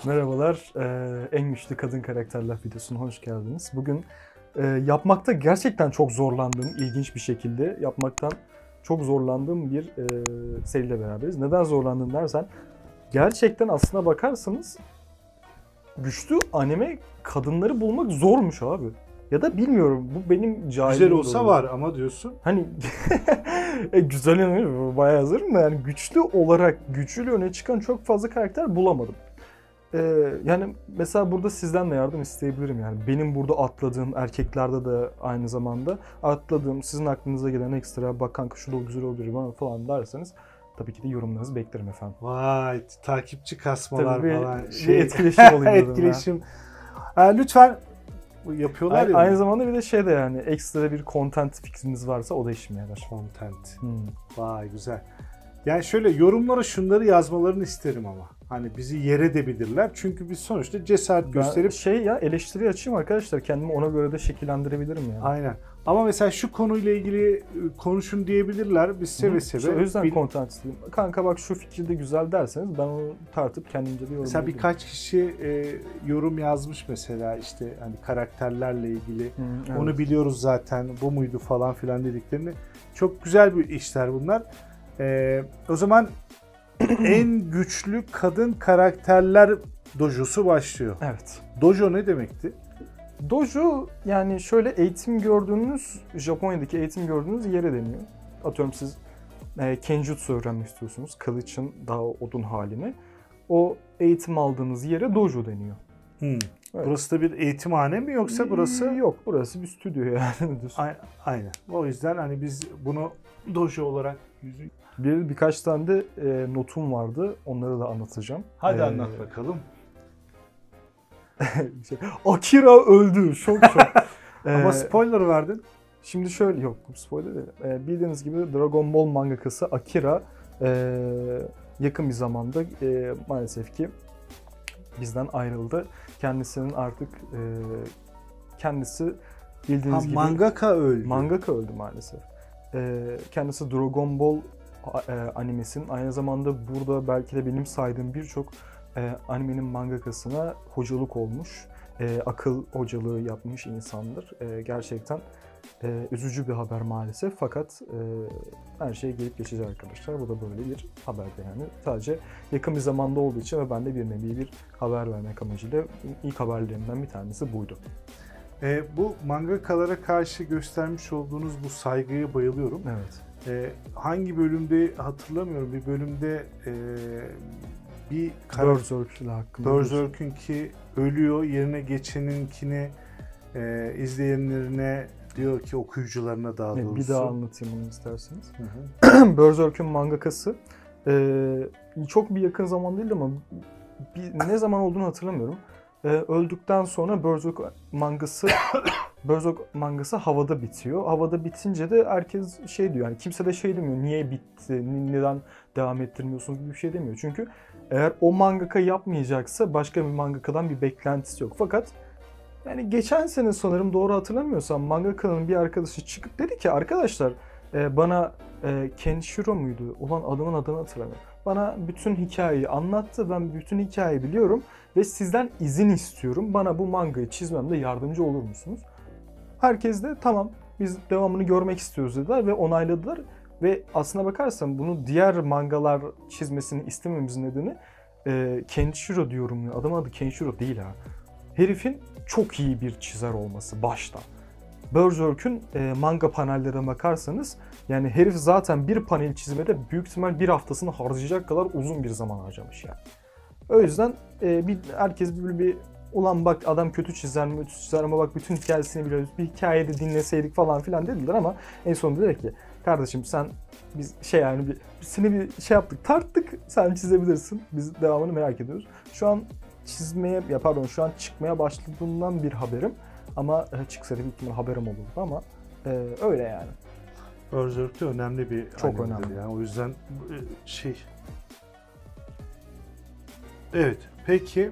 Merhabalar, en güçlü kadın karakterler videosuna hoş geldiniz. Bugün yapmakta gerçekten çok zorlandığım, ilginç bir şekilde yapmaktan çok zorlandığım bir seriyle beraberiz. Neden zorlandım dersen, gerçekten aslına bakarsanız güçlü anime kadınları bulmak zormuş abi. Ya da bilmiyorum, bu benim cahilim. Güzel olsa var ama diyorsun. Hani güzel anime bayağı hazırım da yani güçlü olarak güçlü öne çıkan çok fazla karakter bulamadım. Yani mesela burada sizden de yardım isteyebilirim yani. Benim burada atladığım, erkeklerde de aynı zamanda atladığım, sizin aklınıza gelen ekstra bak kanka şu da güzel olur bana falan derseniz tabii ki de yorumlarınızı beklerim efendim. Vay, takipçi kasmalar Tabii falan. bir etkileşim olayım dedim Etkileşim. Lütfen yapıyorlar ya. Aynı zamanda bir de şey de yani ekstra bir content fikriniz varsa o da işime yarar. Content. Vay güzel. Yani şöyle yorumlara şunları yazmalarını isterim ama. Hani bizi yer edebilirler. Çünkü biz sonuçta cesaret gösterip... eleştiri açayım arkadaşlar. Kendimi ona göre de şekillendirebilirim yani. Aynen. Ama mesela şu konuyla ilgili konuşun diyebilirler. Biz seve seve... İşte o yüzden content istedim. Kanka bak şu fikir de güzel derseniz ben onu tartıp kendimce bir yorum Mesela yapayım. birkaç kişi yorum yazmış mesela işte hani karakterlerle ilgili. Evet. Onu biliyoruz zaten, bu muydu falan filan dediklerini. Çok güzel bir işler bunlar. O zaman en güçlü kadın karakterler dojosu başlıyor. Evet. Dojo ne demekti? Dojo yani şöyle eğitim gördüğünüz, Japonya'daki eğitim gördüğünüz yere deniyor. Atıyorum siz Kenjutsu öğrenmek istiyorsunuz. Kılıçın daha odun halini. O eğitim aldığınız yere dojo deniyor. Evet. Burası da bir eğitimhane mi yoksa burası? Yok, burası bir stüdyo yani. Aynen. O yüzden hani biz bunu dojo olarak birkaç tane de notum vardı. Onları da anlatacağım. Hadi anlat bakalım. Akira öldü. Şok. Ama spoiler verdin. Şimdi şöyle, yok spoiler değil. Bildiğiniz gibi Dragon Ball mangakası Akira yakın bir zamanda maalesef ki bizden ayrıldı. Kendisinin artık kendisi bildiğiniz gibi mangaka öldü. Mangaka öldü maalesef. Kendisi Dragon Ball animesinin aynı zamanda burada belki de benim saydığım birçok animenin mangakasına hocalık olmuş. Akıl hocalığı yapmış insandır. Gerçekten üzücü bir haber maalesef. Fakat her şey gelip geçecek arkadaşlar. Bu da böyle bir haberdi yani. Sadece yakın bir zamanda olduğu için ve ben de bir nevi bir haber vermek amacıyla ilk haberlerimden bir tanesi buydu. Bu mangakalara karşı göstermiş olduğunuz bu saygıya bayılıyorum. Evet. Hangi bölümde hatırlamıyorum. Bir bölümde bir Berserk'ünki ölüyor. Yerine geçeninkini izleyenlerine diyor ki okuyucularına daha doğrusu. Bir daha anlatayım onu isterseniz. Berserk'ün mangakası çok bir yakın zaman değil ama ne zaman olduğunu hatırlamıyorum. Öldükten sonra Berserk mangası havada bitiyor. Havada bitince de herkes şey diyor yani kimse de şey demiyor niye bitti, neden devam ettirmiyorsunuz gibi bir şey demiyor. Çünkü eğer o mangaka yapmayacaksa başka bir mangakadan bir beklentisi yok. Fakat yani geçen sene sanırım doğru hatırlamıyorsam mangakanın bir arkadaşı çıkıp dedi ki arkadaşlar bana Kenshiro muydu? Ulan adını hatırlamıyorum. Bana bütün hikayeyi anlattı. Ben bütün hikayeyi biliyorum ve sizden izin istiyorum. Bana bu mangayı çizmemde yardımcı olur musunuz? Herkes de tamam biz devamını görmek istiyoruz dediler ve onayladılar. Ve aslına bakarsan bunu diğer mangalar çizmesini istememizin nedeni Kenshiro diyorum ya. Adamın adı Kenshiro değil ha. Herifin çok iyi bir çizer olması başta. Berserk'ün manga panellerine bakarsanız yani herif zaten bir panel çizmede büyük ihtimal bir haftasını harcayacak kadar uzun bir zaman harcamış yani. O yüzden herkes bir ulan bak adam kötü çizer ama bak bütün hikayesini biliyoruz. Bir hikayede dinleseydik falan filan dediler ama en sonunda dediler ki kardeşim biz seni bir şey yaptık tarttık sen çizebilirsin. Biz devamını merak ediyoruz. Şu an şu an çıkmaya başladığından bir haberim. Ama çıksa da büyük ihtimalle haberim olurdu ama öyle yani. Berserk'te önemli bir çok önemli yani. O yüzden Evet. Peki.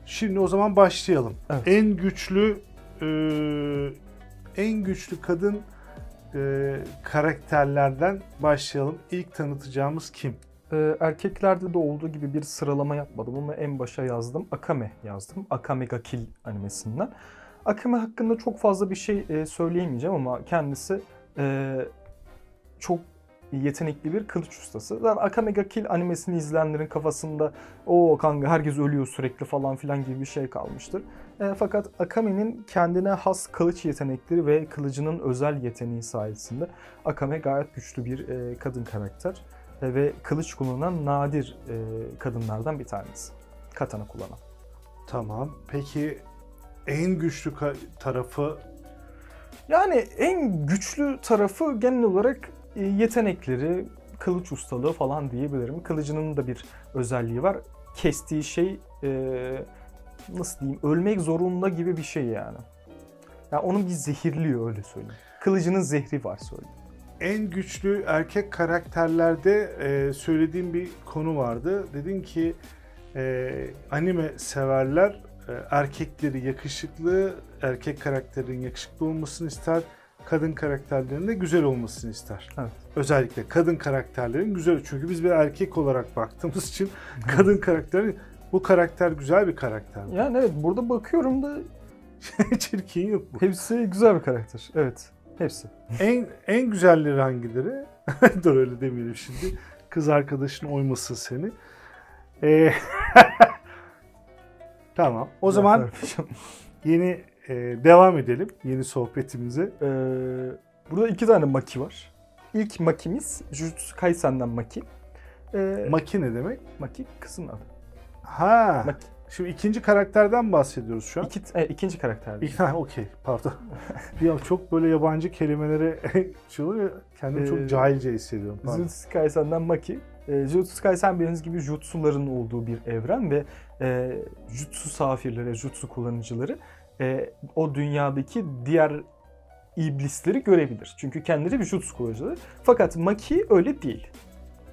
Şimdi o zaman başlayalım. Evet. En güçlü kadın karakterlerden başlayalım. İlk tanıtacağımız kim? Erkeklerde de olduğu gibi bir sıralama yapmadım ama en başa yazdım. Akame yazdım. Akame ga Kill animesinden. Akame hakkında çok fazla bir şey söyleyemeyeceğim ama kendisi çok yetenekli bir kılıç ustası. Zaten Akame ga Kill animesini izleyenlerin kafasında o kanka herkes ölüyor sürekli falan filan gibi bir şey kalmıştır. Fakat Akame'nin kendine has kılıç yetenekleri ve kılıcının özel yeteneği sayesinde Akame gayet güçlü bir kadın karakter. Ve kılıç kullanan nadir kadınlardan bir tanesi. Katana kullanan. Tamam. Peki en güçlü tarafı? Yani en güçlü tarafı genel olarak yetenekleri, kılıç ustalığı falan diyebilirim. Kılıcının da bir özelliği var. Kestiği şey nasıl diyeyim, ölmek zorunda gibi bir şey yani. Yani onu bir zehirliyor, öyle söyleyeyim. Kılıcının zehri var söyleyeyim. En güçlü erkek karakterlerde söylediğim bir konu vardı. Dedin ki anime severler erkekleri yakışıklı, erkek karakterin yakışıklı olmasını ister, kadın karakterlerin de güzel olmasını ister. Evet. Özellikle kadın karakterlerin güzel. Çünkü biz bir erkek olarak baktığımız için kadın karakteri, bu karakter güzel bir karakter. Yani evet, burada bakıyorum da çirkin yok mu? hepsi güzel bir karakter. Evet. Hepsi. En güzelleri hangileri? Dur öyle demeyelim şimdi. Kız arkadaşın oymasın seni. Tamam. O zaman yeni devam edelim yeni sohbetimize. Burada 2 tane Maki var. İlk Maki'miz Jujutsu Kaisen'den Maki. Maki ne demek? Maki kızın adı. Ha. Maki. Şimdi ikinci karakterden bahsediyoruz şu an. İkinci karakter. Okey, pardon. Ya çok böyle yabancı kelimelere şey oluyor, kendimi çok cahilce hissediyorum. Jujutsu Kaisen'den Maki. Jujutsu Kaisen bildiğiniz gibi jutsuların olduğu bir evren ve jutsu safirleri, jutsu kullanıcıları o dünyadaki diğer iblisleri görebilir. Çünkü kendileri bir jutsu kullanıcıları. Fakat Maki öyle değil.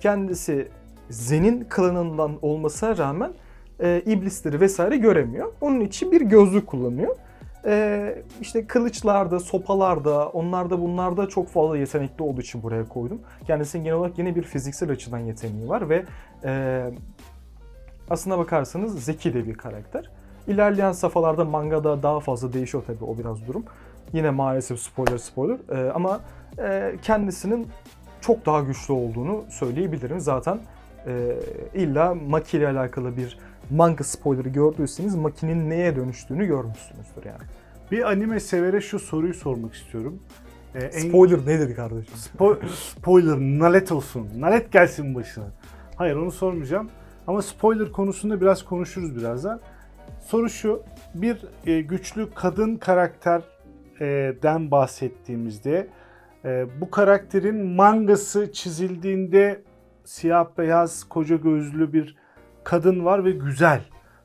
Kendisi Zen'in klanından olmasına rağmen iblisleri vesaire göremiyor. Onun için bir gözlük kullanıyor. İşte kılıçlarda, sopalarda, onlarda bunlarda çok fazla yetenekli olduğu için buraya koydum. Kendisinin genel olarak yine bir fiziksel açıdan yeteneği var ve aslına bakarsanız zeki de bir karakter. İlerleyen safhalarda mangada daha fazla değişiyor tabii, o biraz durum. Yine maalesef spoiler ama kendisinin çok daha güçlü olduğunu söyleyebilirim. Zaten illa Maki ile alakalı bir manga spoiler'ı gördüyseniz Maki'nin neye dönüştüğünü görmüşsünüzdür yani. Bir anime severe şu soruyu sormak istiyorum. Spoiler nedir kardeşim? Spoiler nalet olsun. Nalet gelsin başına. Hayır, onu sormayacağım. Ama spoiler konusunda biraz konuşuruz birazdan. Soru şu. Bir güçlü kadın karakterden bahsettiğimizde bu karakterin mangası çizildiğinde siyah beyaz koca gözlü bir kadın var ve güzel.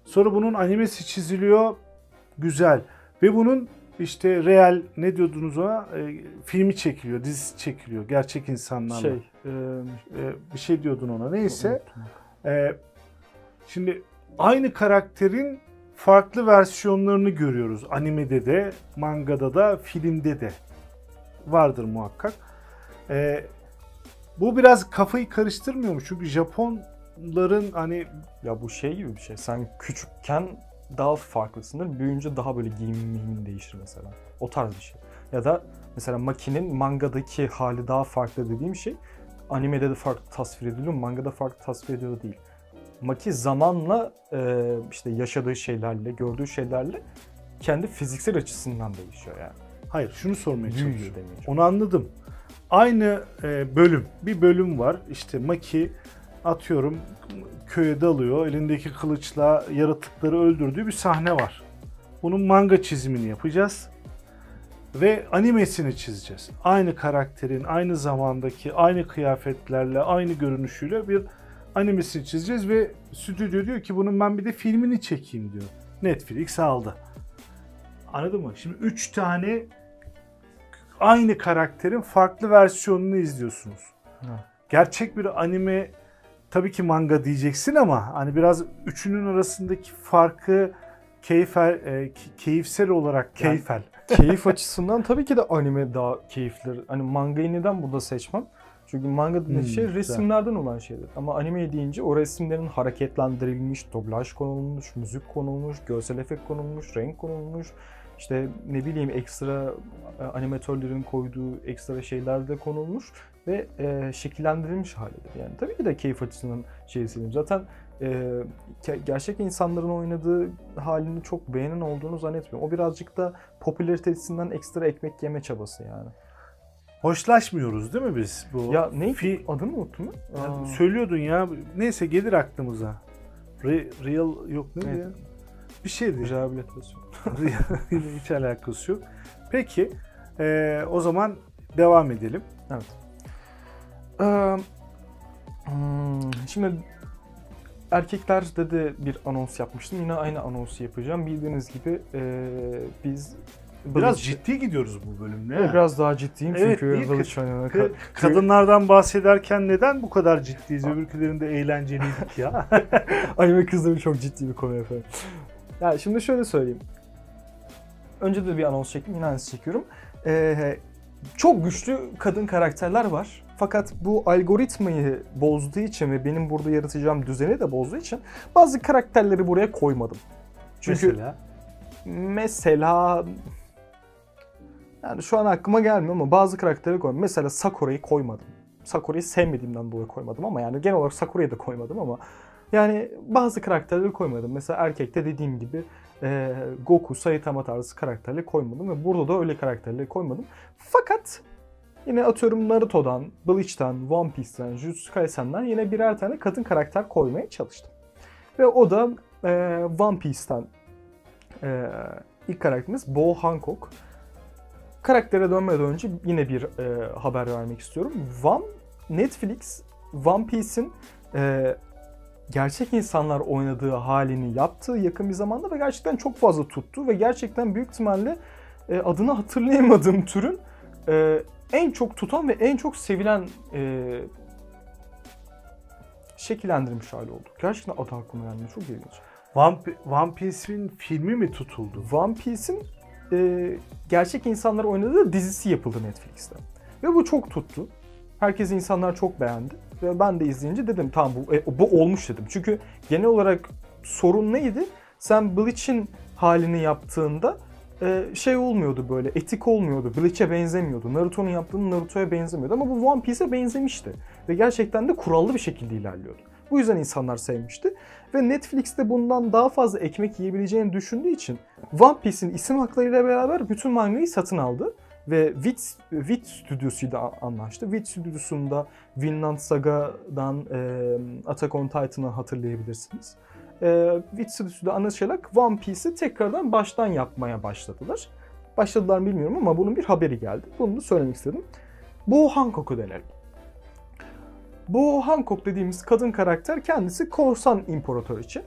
Sonra bunun animesi çiziliyor, güzel. Ve bunun işte real, ne diyordunuz ona, filmi çekiliyor, dizisi çekiliyor gerçek insanlarla. Bir şey diyordun ona, neyse. Şimdi aynı karakterin farklı versiyonlarını görüyoruz. Animede de, mangada da, filmde de vardır muhakkak. Bu biraz kafayı karıştırmıyor mu? Çünkü Japonların hani... Ya bu şey gibi bir şey. Sen küçükken daha farklısındır. Büyüyünce daha böyle giyimin değişir mesela. O tarz bir şey. Ya da mesela Maki'nin mangadaki hali daha farklı dediğim şey animede de farklı tasvir ediliyor, mangada farklı tasvir ediliyor değil. Maki zamanla işte yaşadığı şeylerle, gördüğü şeylerle kendi fiziksel açısından değişiyor yani. Hayır, şunu sormaya çalışıyorum. Demeyeceğim. Onu anladım. Aynı bir bölüm var. İşte Maki atıyorum köye dalıyor, elindeki kılıçla yaratıkları öldürdüğü bir sahne var. Bunun manga çizimini yapacağız ve animesini çizeceğiz. Aynı karakterin, aynı zamandaki, aynı kıyafetlerle, aynı görünüşüyle bir animesini çizeceğiz ve stüdyo diyor ki bunun ben bir de filmini çekeyim diyor. Netflix aldı. Anladın mı? Şimdi 3 tane aynı karakterin farklı versiyonunu izliyorsunuz. Gerçek bir anime, tabii ki manga diyeceksin ama hani biraz üçünün arasındaki farkı keyifsel olarak keyif açısından tabii ki de anime daha keyifli. Hani mangayı neden burada seçmem? Çünkü manga dediğin şey güzel. resimlerden olan şeydir. Ama anime deyince o resimlerin hareketlendirilmiş, dublaj konulmuş, müzik konulmuş, görsel efekt konulmuş, renk konulmuş. İşte ne bileyim ekstra animatörlerin koyduğu ekstra şeyler de konulmuş ve şekillendirilmiş halidir. Yani tabii ki de keyif açısından şey söyleyeyim. Zaten gerçek insanların oynadığı halini çok beğenen olduğunu zannetmiyorum. O birazcık da popülaritesinden ekstra ekmek yeme çabası yani. Hoşlaşmıyoruz değil mi biz bu? Ya neydi? Adını unuttum mu? Ya söylüyordun ya. Neyse gelir aklımıza. Real yok neydi Evet. ya? Bir şeydi. Rehabilitasyon. Hiç alakası yok. Peki o zaman devam edelim. Evet. Ee, Şimdi erkeklerde de bir anons yapmıştım. Yine aynı anonsu yapacağım. Bildiğiniz gibi biz Biraz ciddi gidiyoruz bu bölümde. Evet, biraz daha ciddiyim Evet, çünkü değil. Village oynanana Kadınlardan bahsederken neden bu kadar ciddiyiz? Öbürkülerinde eğlenceliydik ya. anime kızları çok ciddi bir konu efendim. Ya şimdi şöyle söyleyeyim. Önce de bir anons çektim, yine aynısı çekiyorum. Çok güçlü kadın karakterler var. Fakat bu algoritmayı bozduğu için ve benim burada yaratacağım düzeni de bozduğu için bazı karakterleri buraya koymadım. Çünkü mesela yani şu an aklıma gelmiyor ama bazı karakteri koymadım. Mesela Sakura'yı koymadım. Sakura'yı sevmediğimden dolayı koymadım ama yani genel olarak Sakura'yı da koymadım ama yani bazı karakterleri koymadım. Mesela erkekte dediğim gibi Goku, Saitama tarzı karakterleri koymadım ve burada da öyle karakterleri koymadım. Fakat yine atıyorum Naruto'dan, Bleach'ten, One Piece'ten, Jujutsu Kaisen'den yine birer tane kadın karakter koymaya çalıştım. Ve o da One Piece'ten ilk karakterimiz Bo Hancock. Karaktere dönmeden önce yine bir haber vermek istiyorum. Netflix One Piece'in gerçek insanlar oynadığı halini yaptı yakın bir zamanda ve gerçekten çok fazla tuttu ve gerçekten büyük ihtimalle adını hatırlayamadığım türün en çok tutan ve en çok sevilen şekillendirilmiş hali oldu. Gerçekten adı aklıma gelmiyor. Çok ilginç. One Piece'in filmi mi tutuldu? One Piece'in gerçek insanlar oynadığı dizisi yapıldı Netflix'te. Ve bu çok tuttu. Herkes insanlar çok beğendi. Ve ben de izleyince dedim tamam bu olmuş dedim. Çünkü genel olarak sorun neydi? Sen Bleach'in halini yaptığında şey olmuyordu böyle, etik olmuyordu. Bleach'e benzemiyordu. Naruto'nun yaptığını Naruto'ya benzemiyordu. Ama bu One Piece'e benzemişti. Ve gerçekten de kurallı bir şekilde ilerliyordu. Bu yüzden insanlar sevmişti. Ve Netflix'te bundan daha fazla ekmek yiyebileceğini düşündüğü için One Piece'in isim haklarıyla beraber bütün mangayı satın aldı. Ve Wit stüdyosuyla anlaştı. Wit stüdyosunda Vinland Saga'dan Attack on Titan'ı hatırlayabilirsiniz. Wit stüdyosuyla anlaşarak One Piece'i tekrardan baştan yapmaya başladılar. Başladılar mı bilmiyorum ama bunun bir haberi geldi. Bunu da söylemek istedim. Bo Hancock'u dönelim. Bo Hancock dediğimiz kadın karakter kendisi korsan imparatoriçi.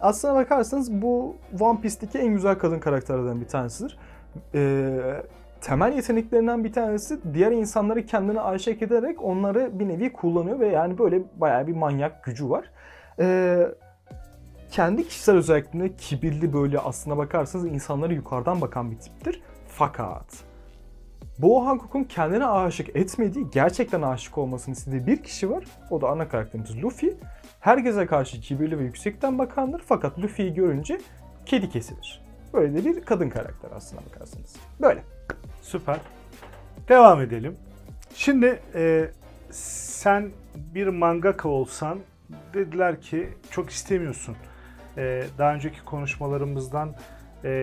Aslına bakarsanız bu One Piece'teki en güzel kadın karakterlerden bir tanesidir. Temel yeteneklerinden bir tanesi diğer insanları kendine aşık ederek onları bir nevi kullanıyor ve yani böyle bayağı bir manyak gücü var. Kendi kişisel özelliklerine kibirli böyle aslına bakarsanız insanlara yukarıdan bakan bir tiptir. Fakat Bo Hancock'un kendine aşık etmediği, gerçekten aşık olmasını istediği bir kişi var. O da ana karakterimiz Luffy. Herkese karşı kibirli ve yüksekten bakandır fakat Luffy'yi görünce kedi kesilir. Böyle de bir kadın karakter aslına bakarsanız. Böyle. Süper. Devam edelim. Şimdi sen bir mangaka olsan dediler ki çok istemiyorsun. Daha önceki konuşmalarımızdan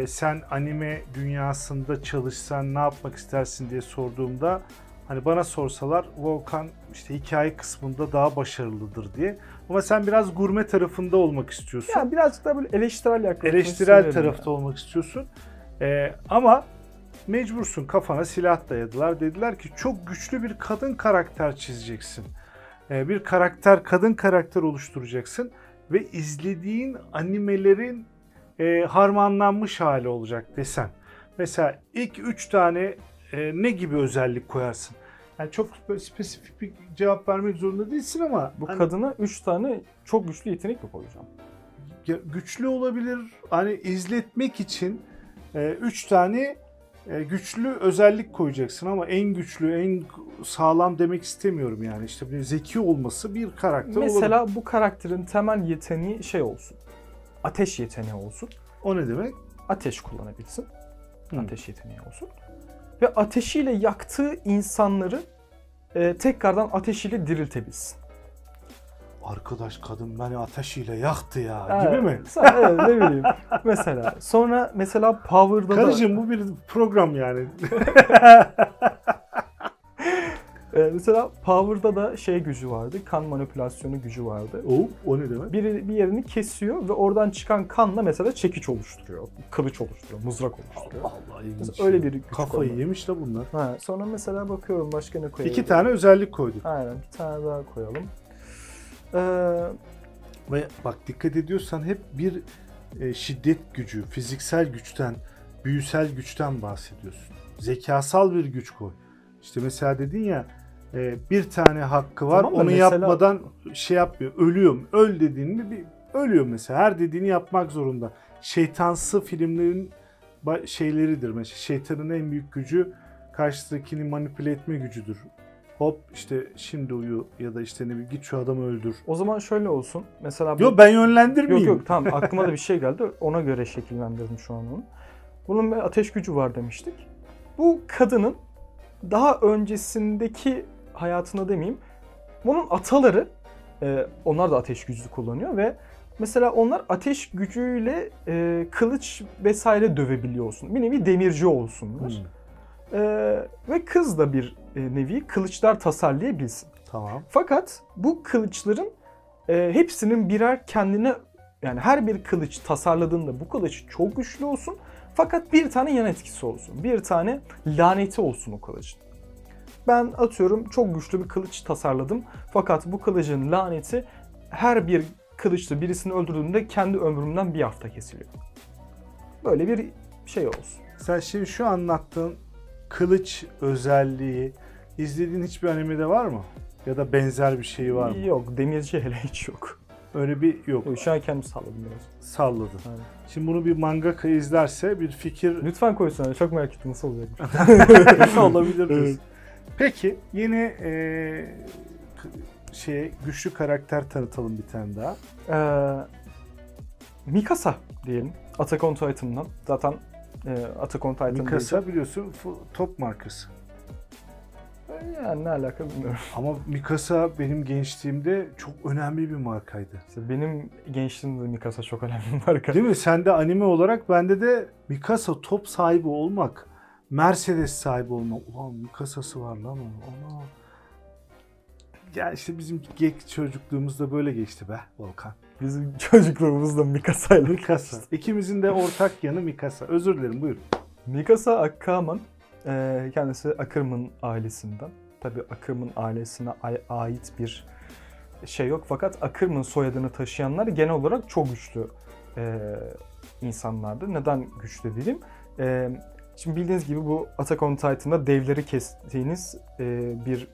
sen anime dünyasında çalışsan ne yapmak istersin diye sorduğumda hani bana sorsalar Volkan işte hikaye kısmında daha başarılıdır diye. Ama sen biraz gurme tarafında olmak istiyorsun. Yani birazcık daha böyle eleştirel yaklaşmak eleştirel tarafta olmak istiyorsun. Ama mecbursun, kafana silah dayadılar. Dediler ki çok güçlü bir kadın karakter çizeceksin. Bir kadın karakter oluşturacaksın ve izlediğin animelerin harmanlanmış hali olacak desen. Mesela ilk 3 tane ne gibi özellik koyarsın? Yani çok spesifik bir cevap vermek zorunda değilsin ama Bu hani, kadına 3 tane çok güçlü yetenek mi koyacağım? güçlü olabilir. Hani izletmek için 3 tane güçlü özellik koyacaksın ama en güçlü, en sağlam demek istemiyorum yani. İşte bir zeki olması bir karakter olur. Mesela bu karakterin temel yeteneği şey olsun. Ateş yeteneği olsun. O ne demek? Ateş kullanabilsin. Hı. Ateş yeteneği olsun. Ve ateşiyle yaktığı insanları tekrardan ateşiyle diriltebilsin. Arkadaş kadın beni ateşiyle yaktı ya Evet, gibi mi? Evet, ne bileyim. Mesela. Sonra mesela Power'da Karıcığım bu bir program yani. mesela Power'da da şey gücü vardı. Kan manipülasyonu gücü vardı. O ne demek? Bir yerini kesiyor ve oradan çıkan kanla mesela çekiç oluşturuyor. Kılıç oluşturuyor, mızrak oluşturuyor. Allah ilginç. Mesela öyle bir güç Kafayı koydu. yemiş de bunlar. Ha, sonra mesela bakıyorum başka ne koyalım. 2 tane özellik koyduk. Aynen, bir tane daha koyalım. Ve bak dikkat ediyorsan hep bir şiddet gücü, fiziksel güçten, büyüsel güçten bahsediyorsun. Zekasal bir güç koy. İşte mesela dedin ya bir tane hakkı var, Tamam da onu mesela- yapmadan şey yapmıyor. Ölüyorum. Öl dediğin mi bir ölüyor mesela. Her dediğini yapmak zorunda. Şeytansı filmlerin şeyleridir. Mesela şeytanın en büyük gücü karşıdakini manipüle etme gücüdür. Hop işte şimdi uyu ya da işte ne bileyim git şu adamı öldür. O zaman şöyle olsun. Mesela Yok ben yönlendirmeyeyim. Yok tamam, aklıma da bir şey geldi. Ona göre şekillendirdim şu an onu. Bunun bir ateş gücü var demiştik. Bu kadının daha öncesindeki hayatında demeyeyim. Bunun ataları onlar da ateş gücü kullanıyor ve mesela onlar ateş gücüyle kılıç vesaire dövebiliyorsun. Bir nevi demirci olsunlar. Ve kız da bir nevi kılıçlar tasarlayabilsin. Tamam. Fakat bu kılıçların hepsinin birer kendine, yani her bir kılıç tasarladığında bu kılıç çok güçlü olsun. Fakat bir tane yan etkisi olsun. Bir tane laneti olsun o kılıcın. Ben atıyorum çok güçlü bir kılıç tasarladım. Fakat bu kılıcın laneti her bir kılıçla birisini öldürdüğümde kendi ömrümden bir hafta kesiliyor. Böyle bir şey olsun. Sen şimdi şu anlattığın kılıç özelliği izlediğin hiçbir animede var mı? Ya da benzer bir şey var mı? Yok, demirci hele hiç yok. Öyle bir yok. Şu an kendim salladım biraz. Salladın. Aynen. Şimdi bunu bir mangaka izlerse bir fikir Lütfen koysana, çok merak ettim nasıl olacak. olabilir. Evet. Peki yeni güçlü karakter tanıtalım bir tane daha. Mikasa diyelim. Attack on Titan'dan. Zaten Attack on Titan Mikasa biliyorsun top markası. yani ne alaka bilmiyorum. Ama Mikasa benim gençliğimde çok önemli bir markaydı. İşte benim gençliğimde Mikasa çok önemli bir marka. Değil mi? Sende anime olarak bende de Mikasa top sahibi olmak, Mercedes sahibi olmak. Ulan Mikasa'sı var lan onun. Ana. Ya işte bizim çocukluğumuzda böyle geçti be Volkan. Bizim çocukluğumuzda Mikasa'yla. Mikasa. İkimizin de ortak yanı Mikasa. Özür dilerim buyur. Mikasa Akkaman kendisi Ackerman ailesinden. Tabii Ackerman ailesine ait bir şey yok. Fakat Ackerman soyadını taşıyanlar genel olarak çok güçlü insanlardı. Neden güçlü diyeyim? Şimdi bildiğiniz gibi bu Attack on Titan'da devleri kestiğiniz bir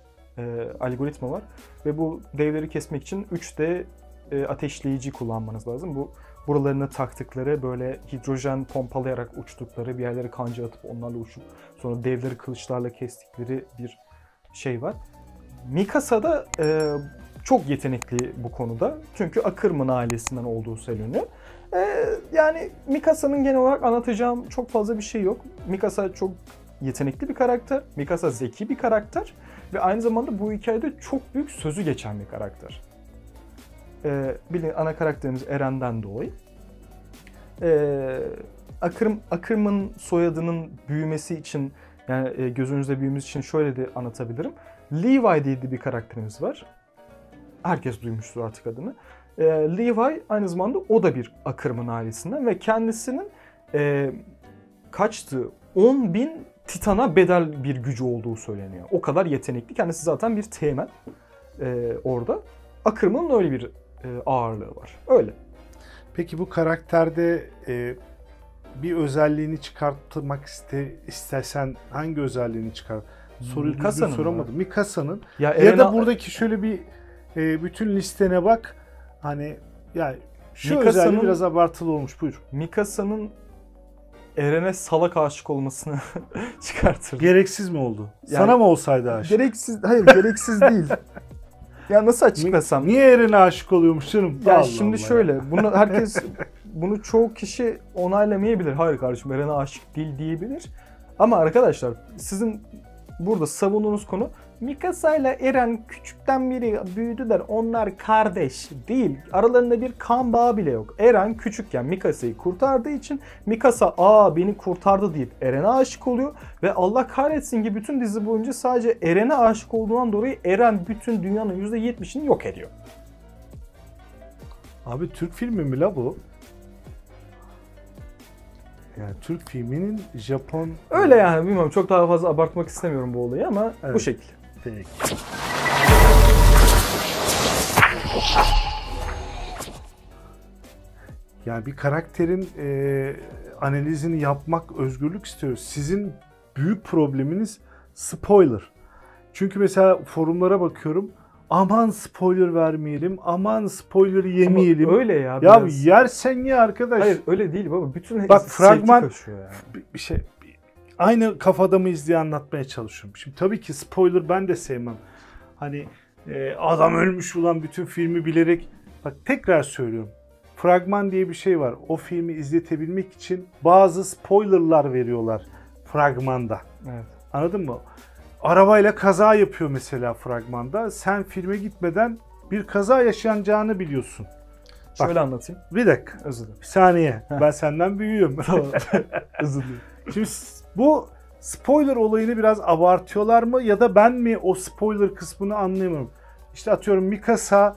algoritma var. Ve bu devleri kesmek için 3D ateşleyici kullanmanız lazım. Bu buralarına taktıkları, böyle hidrojen pompalayarak uçtukları, bir yerlere kanca atıp onlarla uçup sonra devleri kılıçlarla kestikleri bir şey var. Mikasa da çok yetenekli bu konuda. Çünkü Ackerman ailesinden olduğu söyleniyor. Yani Mikasa'nın genel olarak anlatacağım çok fazla bir şey yok. Mikasa çok yetenekli bir karakter. Mikasa zeki bir karakter. Ve aynı zamanda bu hikayede çok büyük sözü geçen bir karakter. Bilin ana karakterimiz Eren'den dolayı. Ackerman soyadının büyümesi için, yani gözünüzde büyümesi için şöyle de anlatabilirim. Levi diye bir karakterimiz var. Herkes duymuştur artık adını. Levi aynı zamanda o da bir Ackerman ailesinden ve kendisinin kaçtı? 10.000 Titan'a bedel bir gücü olduğu söyleniyor. O kadar yetenekli. Kendisi zaten bir teğmen orada. Ackerman'ın öyle bir ağırlığı var. Öyle. Peki bu karakterde bir özelliğini çıkartmak istesen hangi özelliğini çıkart? Soruyu düzgün soramadım. Mikasa'nın ya da buradaki şöyle bir bütün listene bak. Hani ya şu özelliği biraz abartılı olmuş. Buyur. Mikasa'nın Eren'e salak aşık olmasını çıkartırdı. Gereksiz mi oldu? Yani- Sana mı olsaydı aşık? Gereksiz değil. Ya nasıl açıklasam? Niye Eren'e aşık oluyormuş canım? Ya Allah şimdi Allah şöyle, bunu çoğu kişi onaylamayabilir. Hayır kardeşim, Eren'e aşık değil diyebilir. Ama arkadaşlar, sizin burada savunduğunuz konu Mikasa ile Eren küçükten beri büyüdüler. Onlar kardeş değil. Aralarında bir kan bağı bile yok. Eren küçükken Mikasa'yı kurtardığı için Mikasa beni kurtardı deyip Eren'e aşık oluyor. Ve Allah kahretsin ki bütün dizi boyunca sadece Eren'e aşık olduğundan dolayı Eren bütün dünyanın %70'ini yok ediyor. Abi Türk filmi mi la bu? Yani Türk filminin Japon... Öyle yani, bilmiyorum, çok daha fazla abartmak istemiyorum bu olayı ama Evet. bu şekil. Peki. Yani bir karakterin analizini yapmak, özgürlük istiyoruz. Sizin büyük probleminiz spoiler. Çünkü mesela forumlara bakıyorum. Aman spoiler vermeyelim, aman spoiler yemeyelim. Ama öyle ya. Ya Biraz. yersen ye arkadaş. Hayır öyle değil baba. Bütün Bak, zevki fragman- kaçıyor yani. Bir şey aynı kafada mıyız diye anlatmaya çalışıyorum. Şimdi tabii ki spoiler ben de sevmem. Hani adam ölmüş ulan bütün filmi bilerek. Bak tekrar söylüyorum. Fragman diye bir şey var. O filmi izletebilmek için bazı spoilerlar veriyorlar fragmanda. Evet. Anladın mı? Arabayla kaza yapıyor mesela fragmanda. Sen filme gitmeden bir kaza yaşanacağını biliyorsun. Şöyle anlatayım. Bir dakika. Özür dilerim. Bir saniye. Ben senden büyüğüm. Tamam. Özür dilerim. Şimdi bu spoiler olayını biraz abartıyorlar mı ya da ben mi o spoiler kısmını anlayamıyorum. İşte atıyorum Mikasa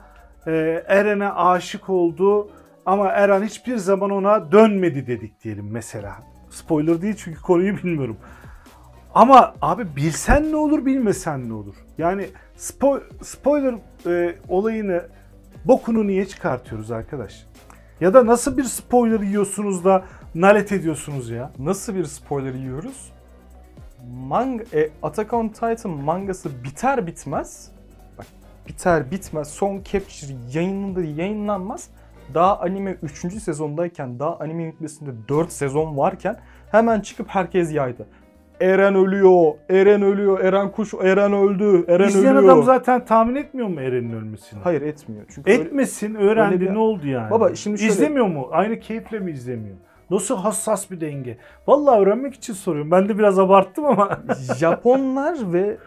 Eren'e aşık oldu ama Eren hiçbir zaman ona dönmedi dedik diyelim mesela. Spoiler değil çünkü konuyu bilmiyorum. Ama abi bilsen ne olur, bilmesen ne olur? Yani spoiler olayını, bokunu niye çıkartıyoruz arkadaş? Ya da nasıl bir spoiler yiyorsunuz da nalet ediyorsunuz ya? Nasıl bir spoiler yiyoruz? Attack on Titan mangası biter bitmez, bak biter bitmez, son capture yayınlanmaz. Daha anime 3. sezondayken, daha anime bitmesinde 4 sezon varken hemen çıkıp herkes yaydı. Eren ölüyor, Eren ölüyor, Eren öldü, Eren İzleyen ölüyor. adam zaten tahmin etmiyor mu Eren'in ölmesini? Hayır, etmiyor. Çünkü Etmesin, öğrendi öyle bir- ne oldu yani? Baba, şimdi şöyle- İzlemiyor mu? Aynı keyifle mi izlemiyor? Nasıl hassas bir denge? Vallahi öğrenmek için soruyorum. Ben de biraz abarttım ama. Japonlar ve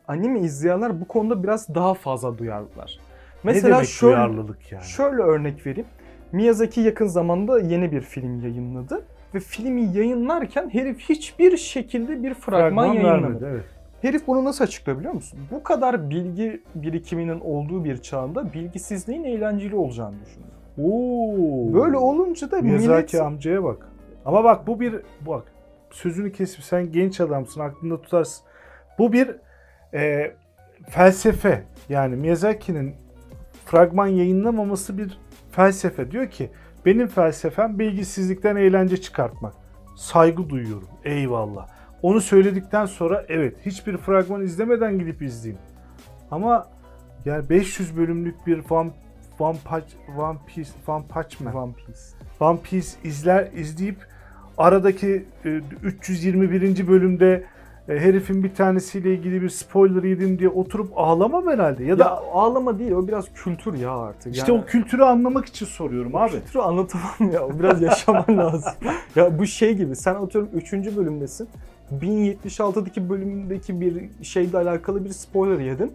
anime izleyenler bu konuda biraz daha fazla duyarlılar. Ne Mesela demek duyarlılık yani? şöyle örnek vereyim. Miyazaki yakın zamanda yeni bir film yayınladı ve filmi yayınlarken herif hiçbir şekilde bir fragman yayınlamadı. vermedi, evet. Herif bunu nasıl açıklıyor biliyor musun? Bu kadar bilgi birikiminin olduğu bir çağda bilgisizliğin eğlenceli olacağını düşünüyor. Oo. Böyle olunca da Miyazaki millet... amcaya bak. Ama bak bak sözünü kesip sen genç adamsın aklında tutarsın. Bu bir felsefe. Yani Miyazaki'nin fragman yayınlamaması bir felsefe. Diyor ki benim felsefem bilgisizlikten eğlence çıkartmak. Saygı duyuyorum. Eyvallah. Onu söyledikten sonra evet hiçbir fragman izlemeden gidip izleyeyim. Ama yani 500 bölümlük bir One Piece izleyip aradaki 321. bölümde herifin bir tanesiyle ilgili bir spoiler yedim diye oturup ağlamam herhalde. Ya da Ya ağlama değil, o biraz kültür ya artık. işte Yani- o kültürü anlamak için soruyorum abi. Kültürü anlatamam ya. O biraz yaşaman lazım. Ya bu şey gibi. Sen atıyorum 3. bölümdesin. 1076'daki bölümdeki bir şeyle alakalı bir spoiler yedin.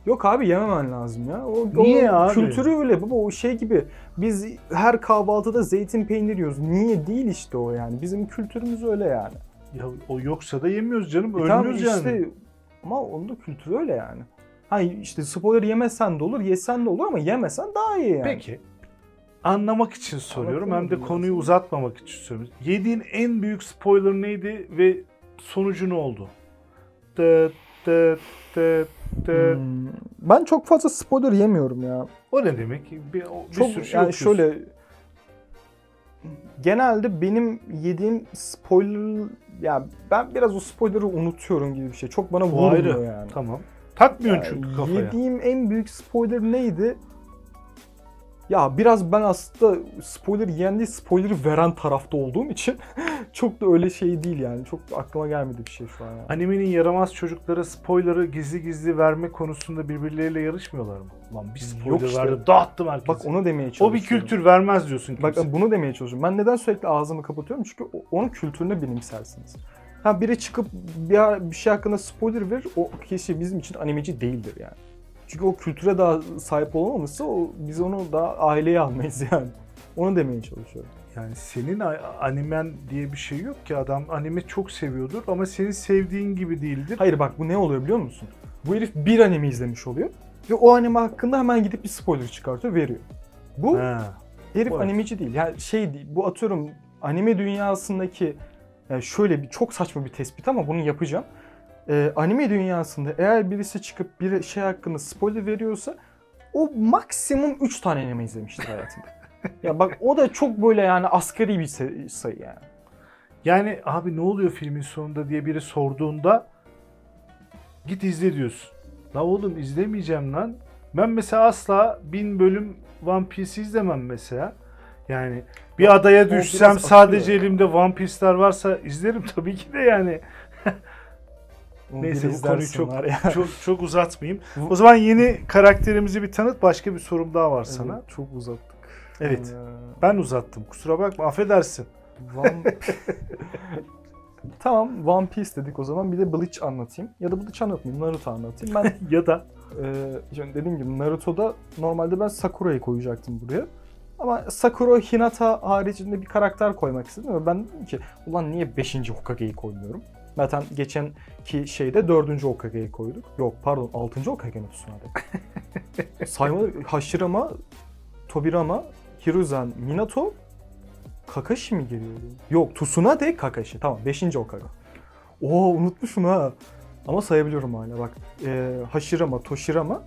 Yok abi, yememen lazım ya. Niye o abi? Kültürü öyle baba. O şey gibi. Biz her kahvaltıda zeytin peynir yiyoruz. Niye değil işte o yani. Bizim kültürümüz öyle yani. Ya o yoksa da yemiyoruz canım. Tamam Ölmüyoruz işte, yani. ama onun da kültürü öyle yani. Hani işte spoiler yemesen de olur, yesen de olur ama yemesen daha iyi yani. Peki. Anlamak için soruyorum. Hem de Anlatamadım konuyu biraz. uzatmamak için soruyorum. Yediğin en büyük spoiler neydi ve sonucu ne oldu? Tıt tıt tıt tıt. Ben çok fazla spoiler yemiyorum ya. O ne demek? Bir Çok sürü şey yani okuyorsun. şöyle, genelde benim yediğim spoiler, ya ben biraz o spoiler'ı unutuyorum gibi bir şey. Çok bana Bu vurmuyor ayrı. yani. Tamam. Takmıyorsun Yani çünkü kafaya. yediğim en büyük spoiler neydi? Ya biraz ben aslında spoiler yiyen değil, spoiler veren tarafta olduğum için çok da öyle şey değil yani. Çok aklıma gelmedi bir şey şu an yani. Animenin yaramaz çocuklara spoiler'ı gizli gizli verme konusunda birbirleriyle yarışmıyorlar mı? Lan bir spoiler Yok işte. verdim, dağıttım herkesi. Bak onu demeye O çalışıyorum. bir kültür vermez diyorsun kimse. Bak bunu demeye çalışıyorum. Ben neden sürekli ağzımı kapatıyorum? Çünkü onun kültürüne benimsersiniz. Ha biri çıkıp bir şey hakkında spoiler verir, o kişi bizim için animeci değildir yani. Çünkü o kültüre daha sahip olamamışsa biz onu daha aileye almayız yani. Onu demeye çalışıyorum. Yani senin animen diye bir şey yok ki, adam anime çok seviyordur ama senin sevdiğin gibi değildir. Hayır bak bu ne oluyor biliyor musun? Bu herif bir anime izlemiş oluyor ve o anime hakkında hemen gidip bir spoiler çıkartıyor, veriyor. Bu herif Evet. animeci değil. Yani şey değil. Bu atıyorum anime dünyasındaki yani şöyle bir çok saçma bir tespit ama bunu yapacağım. Anime dünyasında eğer birisi çıkıp bir şey hakkında spoiler veriyorsa o maksimum 3 tane anime izlemiştir hayatında. Ya bak o da çok böyle yani asgari bir sayı yani. Yani abi ne oluyor filmin sonunda diye biri sorduğunda git izle diyorsun. La oğlum izlemeyeceğim lan. Ben mesela asla 1000 bölüm One Piece izlemem mesela. Yani bir adaya düşsem biraz sadece aşıyor. elimde One Piece'ler varsa izlerim tabii ki de yani. Onu Neyse bir bu konuyu izlersin var ya. çok uzatmayayım. O zaman yeni karakterimizi bir tanıt, başka bir sorum daha var sana. Evet, çok uzattık. Evet. Ben uzattım. Kusura bakma, affedersin. Tamam One Piece dedik o zaman, bir de Bleach anlatayım. Ya da Bleach anlatmayayım, Naruto anlatayım. Ben Ya da dediğim gibi Naruto'da normalde ben Sakura'yı koyacaktım buraya. Ama Sakura, Hinata haricinde bir karakter koymak istedim ve ben dedim ki ulan niye 5. Hokage'yi koymuyorum? Zaten geçenki şeyde 4. Hokage'yi koyduk. Yok pardon 6. Hokage mi Tsunade? Sayma Hashirama, Tobirama, Hiruzen, Minato, Kakashi mi geliyordu? Yok Tsunade, Kakashi. Tamam 5. Hokage. Oo unutmuşum ha. Ama sayabiliyorum hala bak. Hashirama, Toshirama,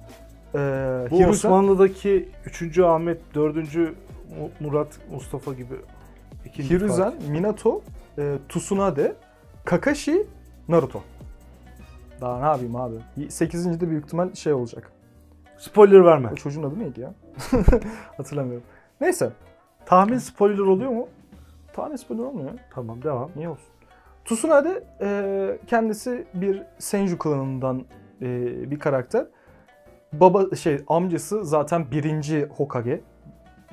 bu Hiruzen, Osmanlı'daki 3. Ahmet, 4. Murat, Mustafa gibi ikinci Hiruzen, Fatih. Minato, Tsunade, Kakashi, Naruto. Daha ne yapayım abi? 8. de büyük ihtimal şey olacak. Spoiler verme. O çocuğun adı neydi ya? Hatırlamıyorum. Neyse. Tahmin spoiler oluyor mu? Tane spoiler olmuyor. Tamam, devam. Niye olsun? Tsunade kendisi bir Senju klanından bir karakter. Amcası zaten 1. Hokage.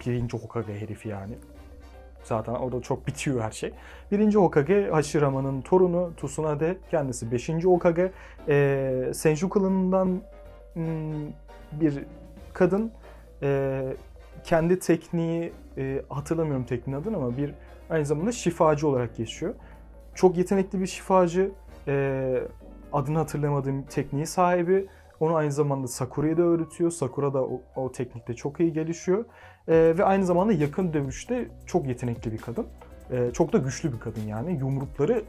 1. Hokage herifi yani. Zaten orada çok bitiyor her şey. 1. Hokage Hashirama'nın torunu Tsunade. Kendisi 5. Hokage. Senju klanından bir kadın. Kendi tekniği hatırlamıyorum tekniğin adını ama aynı zamanda şifacı olarak geçiyor. Çok yetenekli bir şifacı. Adını hatırlamadığım tekniği sahibi. Onu aynı zamanda Sakura'ya da öğretiyor. Sakura da o teknikte çok iyi gelişiyor. Ve aynı zamanda yakın dövüşte çok yetenekli bir kadın. Çok da güçlü bir kadın yani. Yumrukları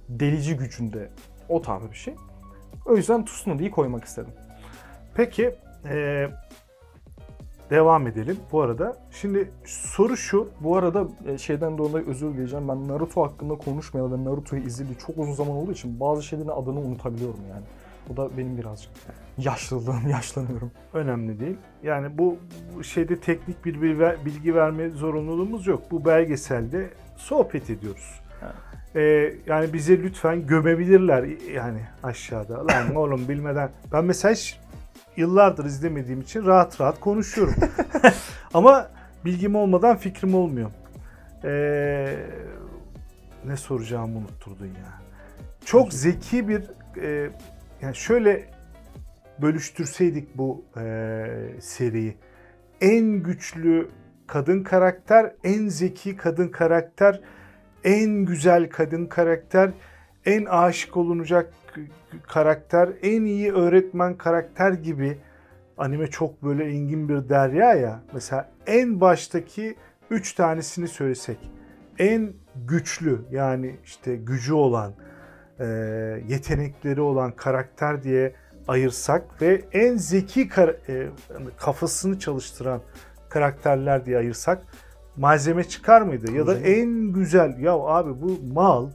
delici gücünde. O tarz bir şey. O yüzden Tsunade'yi koymak istedim. Peki devam edelim bu arada. Şimdi soru şu. Bu arada şeyden dolayı özür dileyeceğim. Ben Naruto hakkında konuşmayalı ve Naruto'yu izlediği çok uzun zaman olduğu için bazı şeylerin adını unutabiliyorum yani. O da benim birazcık yaşlılığım, yaşlanıyorum. Önemli değil. Yani bu şeyde teknik bir bilgi verme zorunluluğumuz yok. Bu belgeselde sohbet ediyoruz. Yani bize lütfen gömebilirler yani aşağıda. Lan oğlum bilmeden. Ben mesela hiç yıllardır izlemediğim için rahat rahat konuşuyorum. Ama bilgim olmadan fikrim olmuyor. Ne soracağımı unutturdun ya. Çok zeki bir yani şöyle bölüştürseydik bu seriyi. En güçlü kadın karakter, en zeki kadın karakter, en güzel kadın karakter, en aşık olunacak karakter, en iyi öğretmen karakter gibi. Anime çok böyle engin bir derya ya. Mesela en baştaki 3 tanesini söylesek. En güçlü yani işte gücü olan, yetenekleri olan karakter diye ayırsak ve en zeki kafasını çalıştıran karakterler diye ayırsak malzeme çıkar mıydı? Ya da en güzel, ya abi bu mal,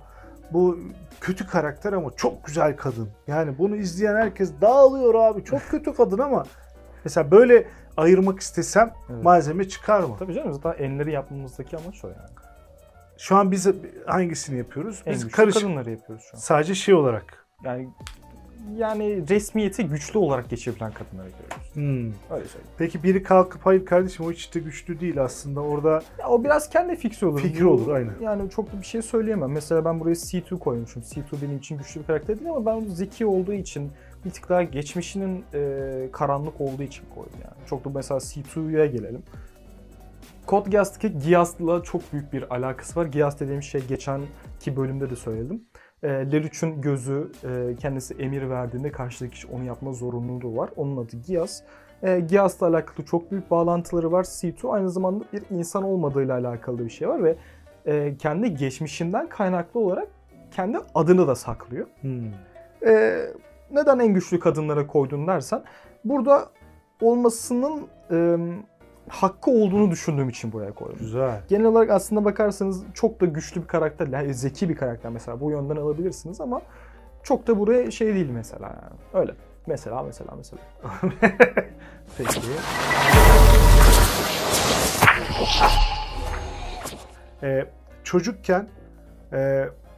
bu kötü karakter ama çok güzel kadın. Yani bunu izleyen herkes dağılıyor abi. Çok kötü kadın ama mesela böyle ayırmak istesem Evet. malzeme çıkar mı? Tabii canım, zaten enleri yapmamızdaki amaç o yani. Şu an biz hangisini yapıyoruz? En Biz güçlü karışık. kadınları yapıyoruz şu an. Sadece şey olarak. Yani resmiyeti güçlü olarak geçebilen kadınları yapıyoruz. Öyle söyleyeyim. Peki biri kalkıp hayır kardeşim o hiç de güçlü değil aslında orada Ya o biraz kendi fikri olur. fikri olur aynen. Yani çok da bir şey söyleyemem. Mesela ben buraya C2 koymuşum. C2 benim için güçlü bir karakter değil ama ben onu zeki olduğu için, bir tık daha geçmişinin karanlık olduğu için koydum yani. Çok da mesela C2'ya gelelim. Code Geass'taki Geass'la çok büyük bir alakası var. Geass dediğim şey geçenki bölümde de söyledim. Lerüç'ün gözü kendisi emir verdiğinde karşıdaki kişi onu yapma zorunluluğu var. Onun adı Geass. Geass'la alakalı çok büyük bağlantıları var. C2 aynı zamanda bir insan olmadığıyla alakalı bir şey var ve kendi geçmişinden kaynaklı olarak kendi adını da saklıyor. Neden en güçlü kadınlara koydun dersen, burada olmasının hakkı olduğunu düşündüğüm için buraya koydum. Güzel. Genel olarak aslında bakarsanız çok da güçlü bir karakter, yani zeki bir karakter mesela, bu yönden alabilirsiniz ama çok da buraya şey değil mesela yani. Öyle. Mesela. Peki. Çocukken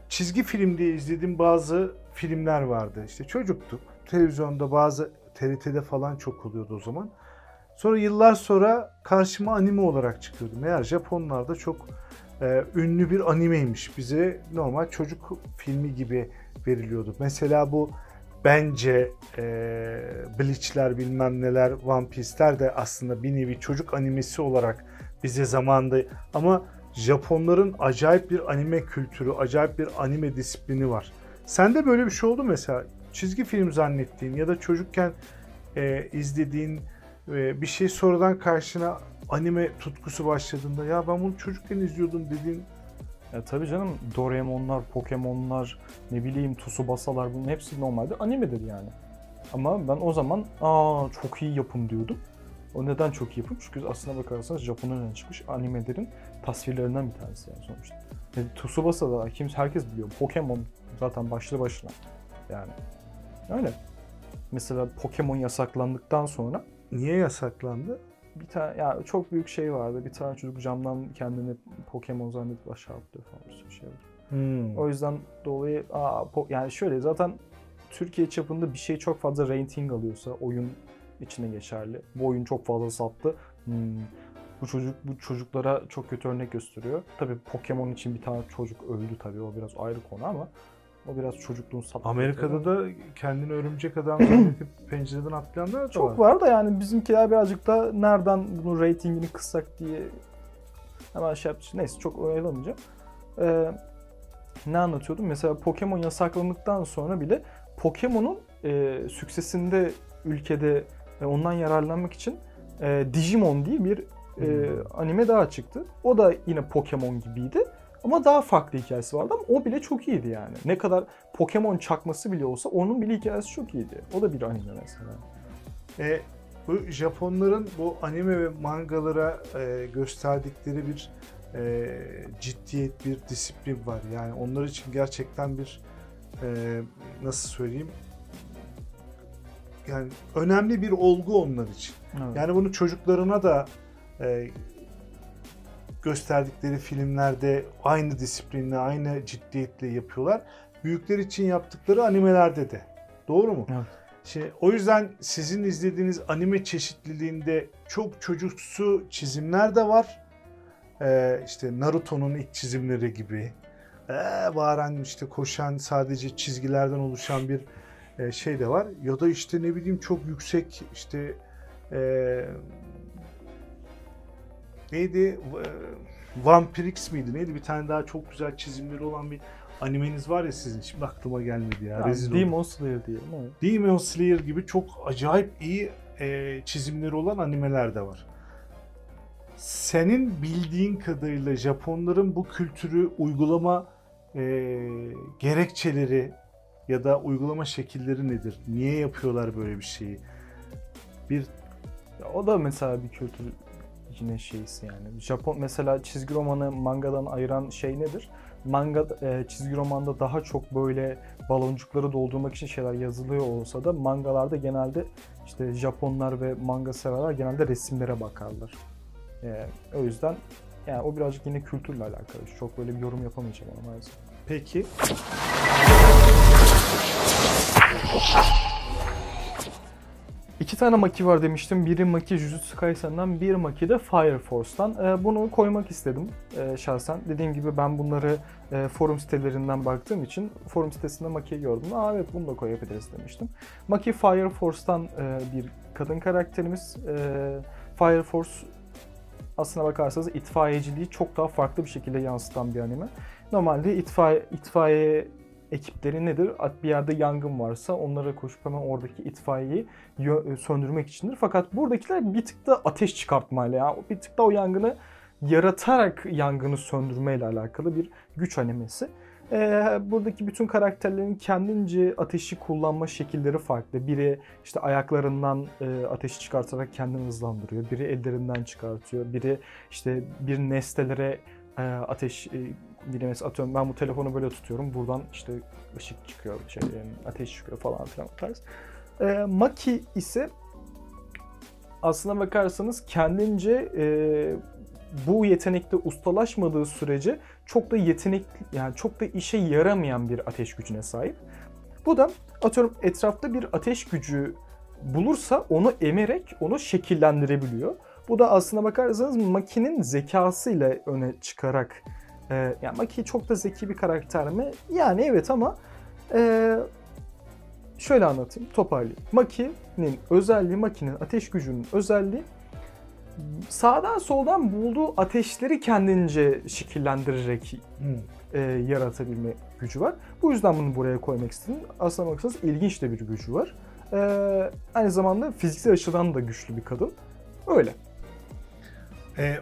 çizgi film diye izlediğim bazı filmler vardı. İşte çocuktuk. Televizyonda bazı TRT'de falan çok oluyordu o zaman. Sonra yıllar sonra karşıma anime olarak çıkıyordu. Meğer Japonlarda çok ünlü bir animeymiş. Bize normal çocuk filmi gibi veriliyordu. Mesela bu bence Bleach'ler bilmem neler, One Piece'ler de aslında bir nevi çocuk animesi olarak bize zamanında, ama Japonların acayip bir anime kültürü, acayip bir anime disiplini var. Sende böyle bir şey oldu mesela? Çizgi film zannettiğin ya da çocukken izlediğin bir şey sonradan karşına anime tutkusu başladığında ya ben bunu çocukken izliyordum dediğin. Ya tabii canım, Doraemon'lar, Pokemon'lar, ne bileyim Tsubasa'lar, bunun hepsi normalde animedir yani. Ama ben o zaman çok iyi yapım diyordum. O neden çok iyi yapım? Çünkü aslına bakarsanız Japon'dan çıkmış animelerin tasvirlerinden bir tanesi yani sonuçta. Tsubasa'da herkes biliyor. Pokemon zaten başlı başına yani. Öyle. Mesela Pokemon yasaklandıktan sonra Niye yasaklandı? bir tane ya çok büyük şey vardı. Bir tane çocuk camdan kendini Pokemon zannedip aşağı atlıyor falan, bir sürü şey var. O yüzden dolayı yani şöyle, zaten Türkiye çapında bir şey çok fazla rating alıyorsa oyun içine geçerli. Bu oyun çok fazla sattı. Bu çocuklara çok kötü örnek gösteriyor. Tabii Pokemon için bir tane çocuk öldü tabii. O biraz ayrı konu ama o biraz çocukluğun sattığı. Amerika'da da kendini örümcek adam zannedip pencereden atlayanlar da çok var da yani bizimkiler birazcık da nereden bunun ratingini kıssak diye hemen şey yapmış. Neyse, çok oyalamayacağım. Ne anlatıyordum? Mesela Pokemon yasaklandıktan sonra bile Pokemon'un süksesinde ülkede ondan yararlanmak için Digimon diye bir anime daha çıktı. O da yine Pokemon gibiydi. Ama daha farklı hikayesi vardı, ama o bile çok iyiydi yani. Ne kadar Pokemon çakması bile olsa onun bile hikayesi çok iyiydi. O da bir anime mesela. Bu Japonların bu anime ve mangalara gösterdikleri bir ciddiyet, bir disiplin var. Yani onlar için gerçekten bir nasıl söyleyeyim? Yani önemli bir olgu onlar için. Evet. Yani bunu çocuklarına da gösterdikleri filmlerde aynı disiplinle, aynı ciddiyetle yapıyorlar. Büyükler için yaptıkları animelerde de. Doğru mu? Evet. Şimdi, o yüzden sizin izlediğiniz anime çeşitliliğinde çok çocuksu çizimler de var. İşte Naruto'nun ilk çizimleri gibi. Bağıran, işte koşan, sadece çizgilerden oluşan bir şey de var. Ya da işte ne bileyim çok yüksek işte neydi? Vampirix miydi? Neydi? Bir tane daha çok güzel çizimleri olan bir animeniz var ya sizin. Şimdi aklıma gelmedi ya. Demon Slayer diye. Demon Slayer gibi çok acayip iyi çizimleri olan animeler de var. Senin bildiğin kadarıyla Japonların bu kültürü uygulama gerekçeleri ya da uygulama şekilleri nedir? Niye yapıyorlar böyle bir şeyi? O da mesela bir kültür yine şeysi yani. Japon mesela çizgi romanı mangadan ayıran şey nedir? Manga çizgi romanda daha çok böyle baloncukları doldurmak için şeyler yazılıyor olsa da mangalarda genelde işte Japonlar ve manga severler genelde resimlere bakarlar. O yüzden yani o birazcık yine kültürle alakalı. Çok böyle bir yorum yapamayacağım ona maalesef. Peki. İki tane maki var demiştim. Biri maki Jujutsu Kaisen'den, bir maki de Fire Force'tan. Bunu koymak istedim şahsen. Dediğim gibi ben bunları forum sitelerinden baktığım için forum sitesinde makiyi gördüm. Evet bunu da koyabiliriz demiştim. Maki Fire Force'tan bir kadın karakterimiz. Fire Force aslına bakarsanız itfaiyeciliği çok daha farklı bir şekilde yansıtan bir anime. Normalde itfaiye ekipleri nedir? Bir yerde yangın varsa onlara koşup hemen oradaki itfaiyeyi söndürmek içindir. Fakat buradakiler bir tık da ateş çıkartmayla, yani bir tık da o yangını yaratarak yangını söndürmeyle alakalı bir güç animesi. Buradaki bütün karakterlerin kendince ateşi kullanma şekilleri farklı. Biri işte ayaklarından ateşi çıkartarak kendini hızlandırıyor. Biri ellerinden çıkartıyor. Biri işte bir nesnelere ateş dilemesi atıyorum. Ben bu telefonu böyle tutuyorum. Buradan işte ışık çıkıyor, ateş çıkıyor falan filan tarz. Maki ise aslına bakarsanız kendince bu yetenekte ustalaşmadığı sürece çok da yani çok da işe yaramayan bir ateş gücüne sahip. Bu da atıyorum etrafta bir ateş gücü bulursa onu emerek onu şekillendirebiliyor. Bu da aslına bakarsanız Maki'nin zekasıyla öne çıkarak yani Maki çok da zeki bir karakter mi? Yani evet ama şöyle anlatayım, toparlayayım. Maki'nin ateş gücünün özelliği sağdan soldan bulduğu ateşleri kendince şekillendirerek yaratabilme gücü var. Bu yüzden bunu buraya koymak istedim. Aslına bakarsanız ilginç de bir gücü var. Aynı zamanda fiziksel açıdan da güçlü bir kadın. Öyle.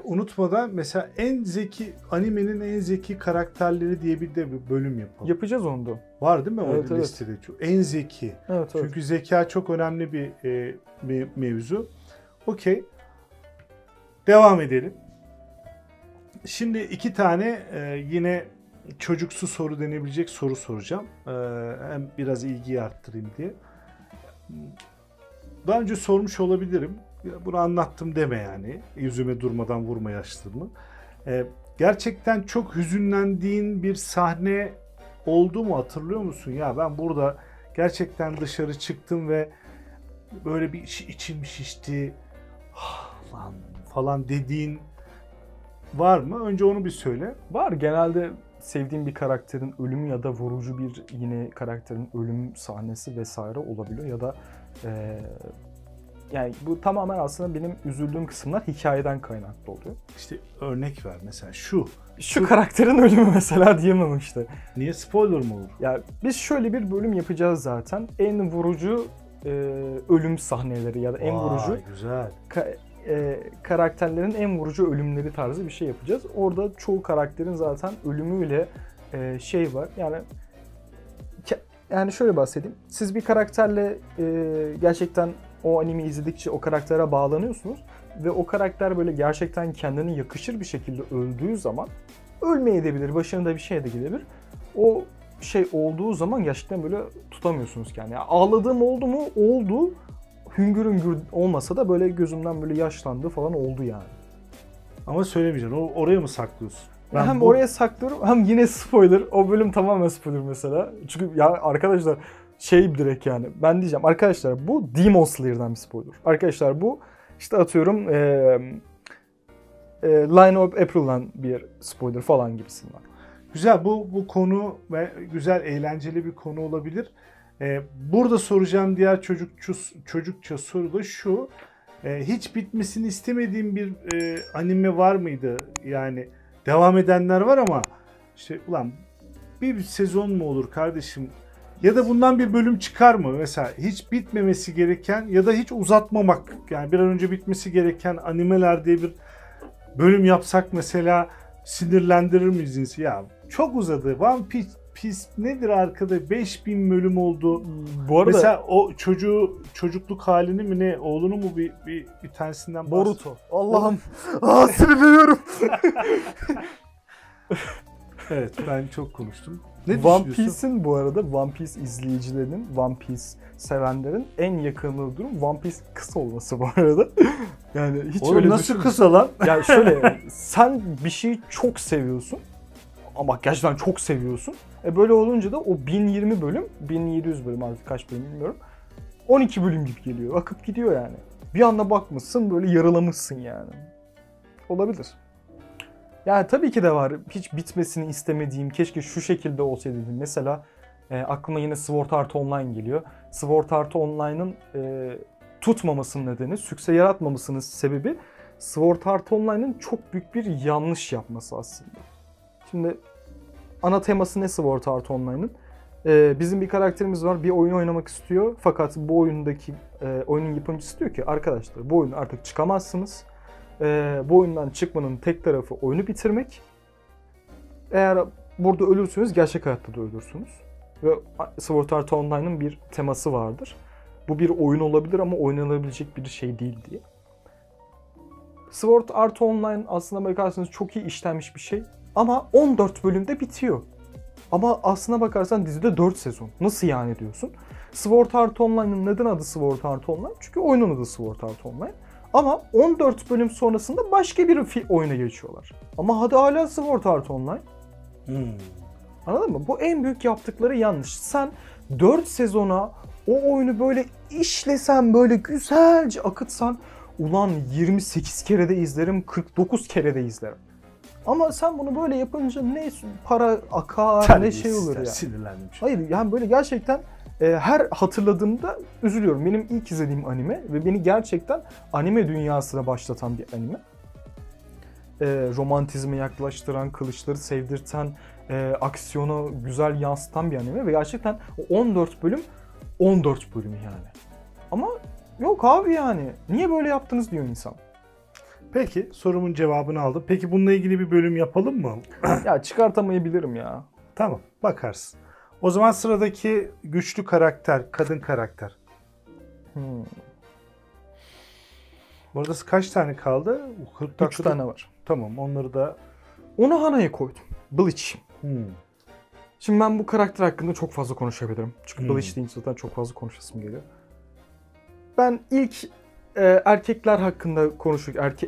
Unutmadan mesela animenin en zeki karakterleri diye bir bölüm yapalım. Yapacağız onu da. Var değil mi evet, o listede? En zeki. Evet, çünkü zeka çok önemli bir mevzu. Okey. Devam edelim. Şimdi iki tane yine çocuksu soru denebilecek soru soracağım. Hem biraz ilgiyi arttırayım diye. Daha önce sormuş olabilirim. Bunu anlattım deme yani. Yüzüme durmadan vurma yaşlılığımı. Gerçekten çok hüzünlendiğin bir sahne oldu mu, hatırlıyor musun? Ya ben burada gerçekten dışarı çıktım ve böyle bir içim şişti lan falan dediğin var mı? Önce onu bir söyle. Var. Genelde sevdiğim bir karakterin ölümü ya da vurucu bir yine karakterin ölüm sahnesi vesaire olabiliyor ya da yani bu tamamen aslında benim üzüldüğüm kısımlar hikayeden kaynaklı oluyor. İşte örnek ver mesela şu karakterin ölümü mesela diyemem işte. Niye, spoiler mı olur? Ya biz şöyle bir bölüm yapacağız zaten. En vurucu ölüm sahneleri ya da en vurucu güzel. Karakterlerin en vurucu ölümleri tarzı bir şey yapacağız. Orada çoğu karakterin zaten ölümüyle şey var. Yani şöyle bahsedeyim. Siz bir karakterle gerçekten o animeyi izledikçe o karaktere bağlanıyorsunuz ve o karakter böyle gerçekten kendine yakışır bir şekilde öldüğü zaman ölmeyebilir, başına da bir şey de gelebilir. O şey olduğu zaman gerçekten böyle tutamıyorsunuz kendini. Yani ağladığım oldu mu? Oldu. Hüngür hüngür olmasa da böyle gözümden böyle yaşlandı falan oldu yani. Ama söylemeyeceksin. Oraya mı saklıyorsun? Hem oraya saklıyorum hem yine spoiler. O bölüm tamamen spoiler mesela. Çünkü ya arkadaşlar direkt yani. Ben diyeceğim arkadaşlar bu Demon Slayer'dan bir spoiler. Arkadaşlar bu işte atıyorum Line of April'dan bir spoiler falan gibisinden. Güzel, bu konu ve güzel eğlenceli bir konu olabilir. Burada soracağım diğer çocukça soru da şu. Hiç bitmesini istemediğim bir anime var mıydı? Yani devam edenler var ama işte ulan bir sezon mu olur kardeşim? Ya da bundan bir bölüm çıkar mı? Mesela hiç bitmemesi gereken ya da hiç uzatmamak, yani bir an önce bitmesi gereken animeler diye bir bölüm yapsak mesela sinirlendirir miyiz? Ya çok uzadı. One Piece nedir arkada? 5000 bölüm oldu. Bu arada mesela o çocukluk halini mi ne? Oğlunu mu bir tanesinden Boruto. Allah'ım. Sinirleniyorum. Evet, ben çok konuştum. Ne One düşünüyorsun? Piece'in bu arada One Piece izleyicilerinin, One Piece sevenlerin en yakınlığı durum One Piece kısa olması bu arada. Yani hiç Oğlum öyle nasıl düşünme. kısa lan? Yani şöyle sen bir şeyi çok seviyorsun ama gerçekten çok seviyorsun. Böyle olunca da o 1020 bölüm, 1700 bölüm artık kaç bölüm bilmiyorum. 12 bölüm gibi geliyor. Akıp gidiyor yani. Bir anda bakmışsın böyle yarılamışsın yani. Olabilir. Yani tabii ki de var. Hiç bitmesini istemediğim, keşke şu şekilde olsaydı. Mesela aklıma yine Sword Art Online geliyor. Sword Art Online'ın tutmamasının nedeni, sükse yaratmamasının sebebi Sword Art Online'ın çok büyük bir yanlış yapması aslında. Şimdi ana teması ne Sword Art Online'ın? Bizim bir karakterimiz var, bir oyun oynamak istiyor. Fakat bu oyundaki oyunun yapımcısı diyor ki arkadaşlar bu oyunu artık çıkamazsınız. Bu oyundan çıkmanın tek tarafı oyunu bitirmek. Eğer burada ölürsünüz gerçek hayatta da ölürsünüz. Ve Sword Art Online'ın bir teması vardır. Bu bir oyun olabilir ama oynanabilecek bir şey değil diye. Sword Art Online aslına bakarsanız çok iyi işlenmiş bir şey. Ama 14 bölümde bitiyor. Ama aslına bakarsan dizide 4 sezon. Nasıl yani diyorsun? Sword Art Online'ın neden adı Sword Art Online? Çünkü oyunun adı Sword Art Online. Ama 14 bölüm sonrasında başka bir oyuna geçiyorlar. Ama hadi hala Sword Art Online. Anladın mı? Bu en büyük yaptıkları yanlış. Sen 4 sezona o oyunu böyle işlesen, böyle güzelce akıtsan ulan 28 kere de izlerim, 49 kere de izlerim. Ama sen bunu böyle yapınca ne para akar, ne şey olur ya. Sinirlendim. Hayır yani böyle gerçekten her hatırladığımda üzülüyorum. Benim ilk izlediğim anime ve beni gerçekten anime dünyasına başlatan bir anime. Romantizme yaklaştıran, kılıçları sevdirten, aksiyonu güzel yansıtan bir anime ve gerçekten o 14 bölüm 14 bölüm yani. Ama yok abi yani niye böyle yaptınız diyor insan. Peki sorumun cevabını aldım. Peki bununla ilgili bir bölüm yapalım mı? Ya çıkartamayabilirim ya. Tamam bakarsın. O zaman sıradaki güçlü karakter, kadın karakter. Bu arada kaç tane kaldı? 3 tane var. Tamam onları da... Onohana'ya koydum. Bleach. Şimdi ben bu karakter hakkında çok fazla konuşabilirim. Çünkü Bleach deyince zaten çok fazla konuşasım geliyor. Ben ilk erkekler hakkında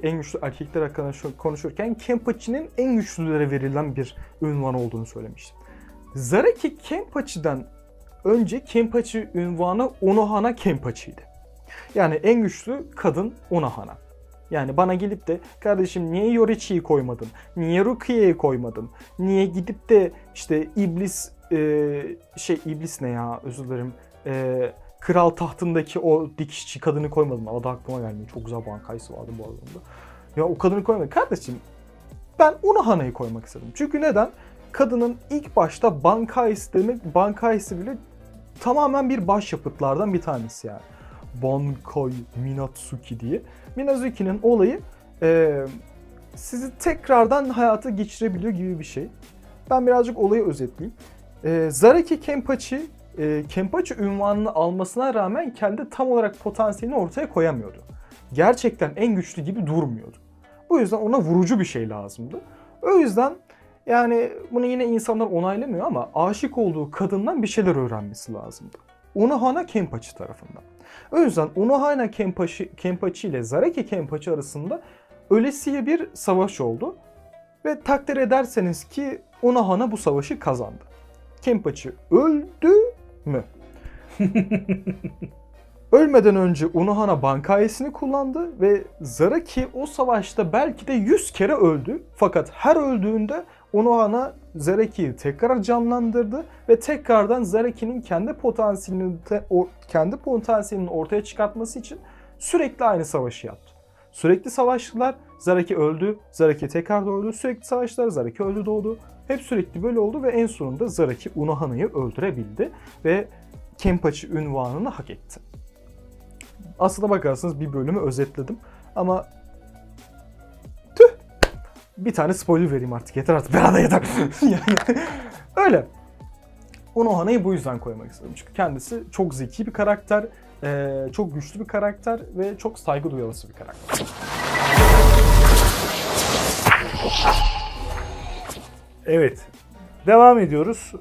en güçlü erkekler hakkında konuşurken Kenpachi'nin en güçlülere verilen bir ünvan olduğunu söylemiştim. Zaraki Kenpachi'den önce Kenpachi ünvanı Onohana Kenpachi'ydi. Yani en güçlü kadın Onohana. Yani bana gelip de kardeşim niye Yorichi'yi koymadın? Niye Rukiye'yi koymadın? Niye gidip de işte iblis iblis ne ya özür dilerim. Kral tahtındaki o dikişçi kadını koymadım. Adı aklıma gelmiyor. Çok güzel bankayısı vardı bu arada. Ya o kadını koymadım. Kardeşim ben Onohana'yı koymak istedim. Çünkü neden? Kadının ilk başta bankayısı demek, bankayısı bile tamamen bir başyapıtlardan bir tanesi yani. Bankai Minatsuki diye. Minazuki'nin olayı sizi tekrardan hayata geçirebiliyor gibi bir şey. Ben birazcık olayı özetleyeyim. Zaraki Kenpachi, Kenpachi ünvanını almasına rağmen kendi tam olarak potansiyelini ortaya koyamıyordu. Gerçekten en güçlü gibi durmuyordu. Bu yüzden ona vurucu bir şey lazımdı. O yüzden yani bunu yine insanlar onaylamıyor ama aşık olduğu kadından bir şeyler öğrenmesi lazımdı. Onohana Kenpachi tarafından. O yüzden Onohana Kenpachi ile Zaraki Kenpachi arasında ölesiye bir savaş oldu. Ve takdir ederseniz ki Onohana bu savaşı kazandı. Kenpachi öldü mü? Ölmeden önce Onohana bankayesini kullandı ve Zaraki o savaşta belki de 100 kere öldü. Fakat her öldüğünde Onohana Zaraki'yi tekrar canlandırdı ve tekrardan Zaraki'nin kendi potansiyelini ortaya çıkartması için sürekli aynı savaşı yaptı. Sürekli savaştılar, Zaraki öldü, Zaraki tekrar doğdu, sürekli savaştılar, Zaraki öldü doğdu. Hep sürekli böyle oldu ve en sonunda Zaraki Onohana'yı öldürebildi ve Kenpachi ünvanını hak etti. Aslına bakarsanız bir bölümü özetledim ama bir tane spoiler vereyim artık yeter artık beraber yeter. Yani öyle. Onohana'yı bu yüzden koymak istedim çünkü kendisi çok zeki bir karakter, çok güçlü bir karakter ve çok saygı duyulası bir karakter. Evet. Devam ediyoruz.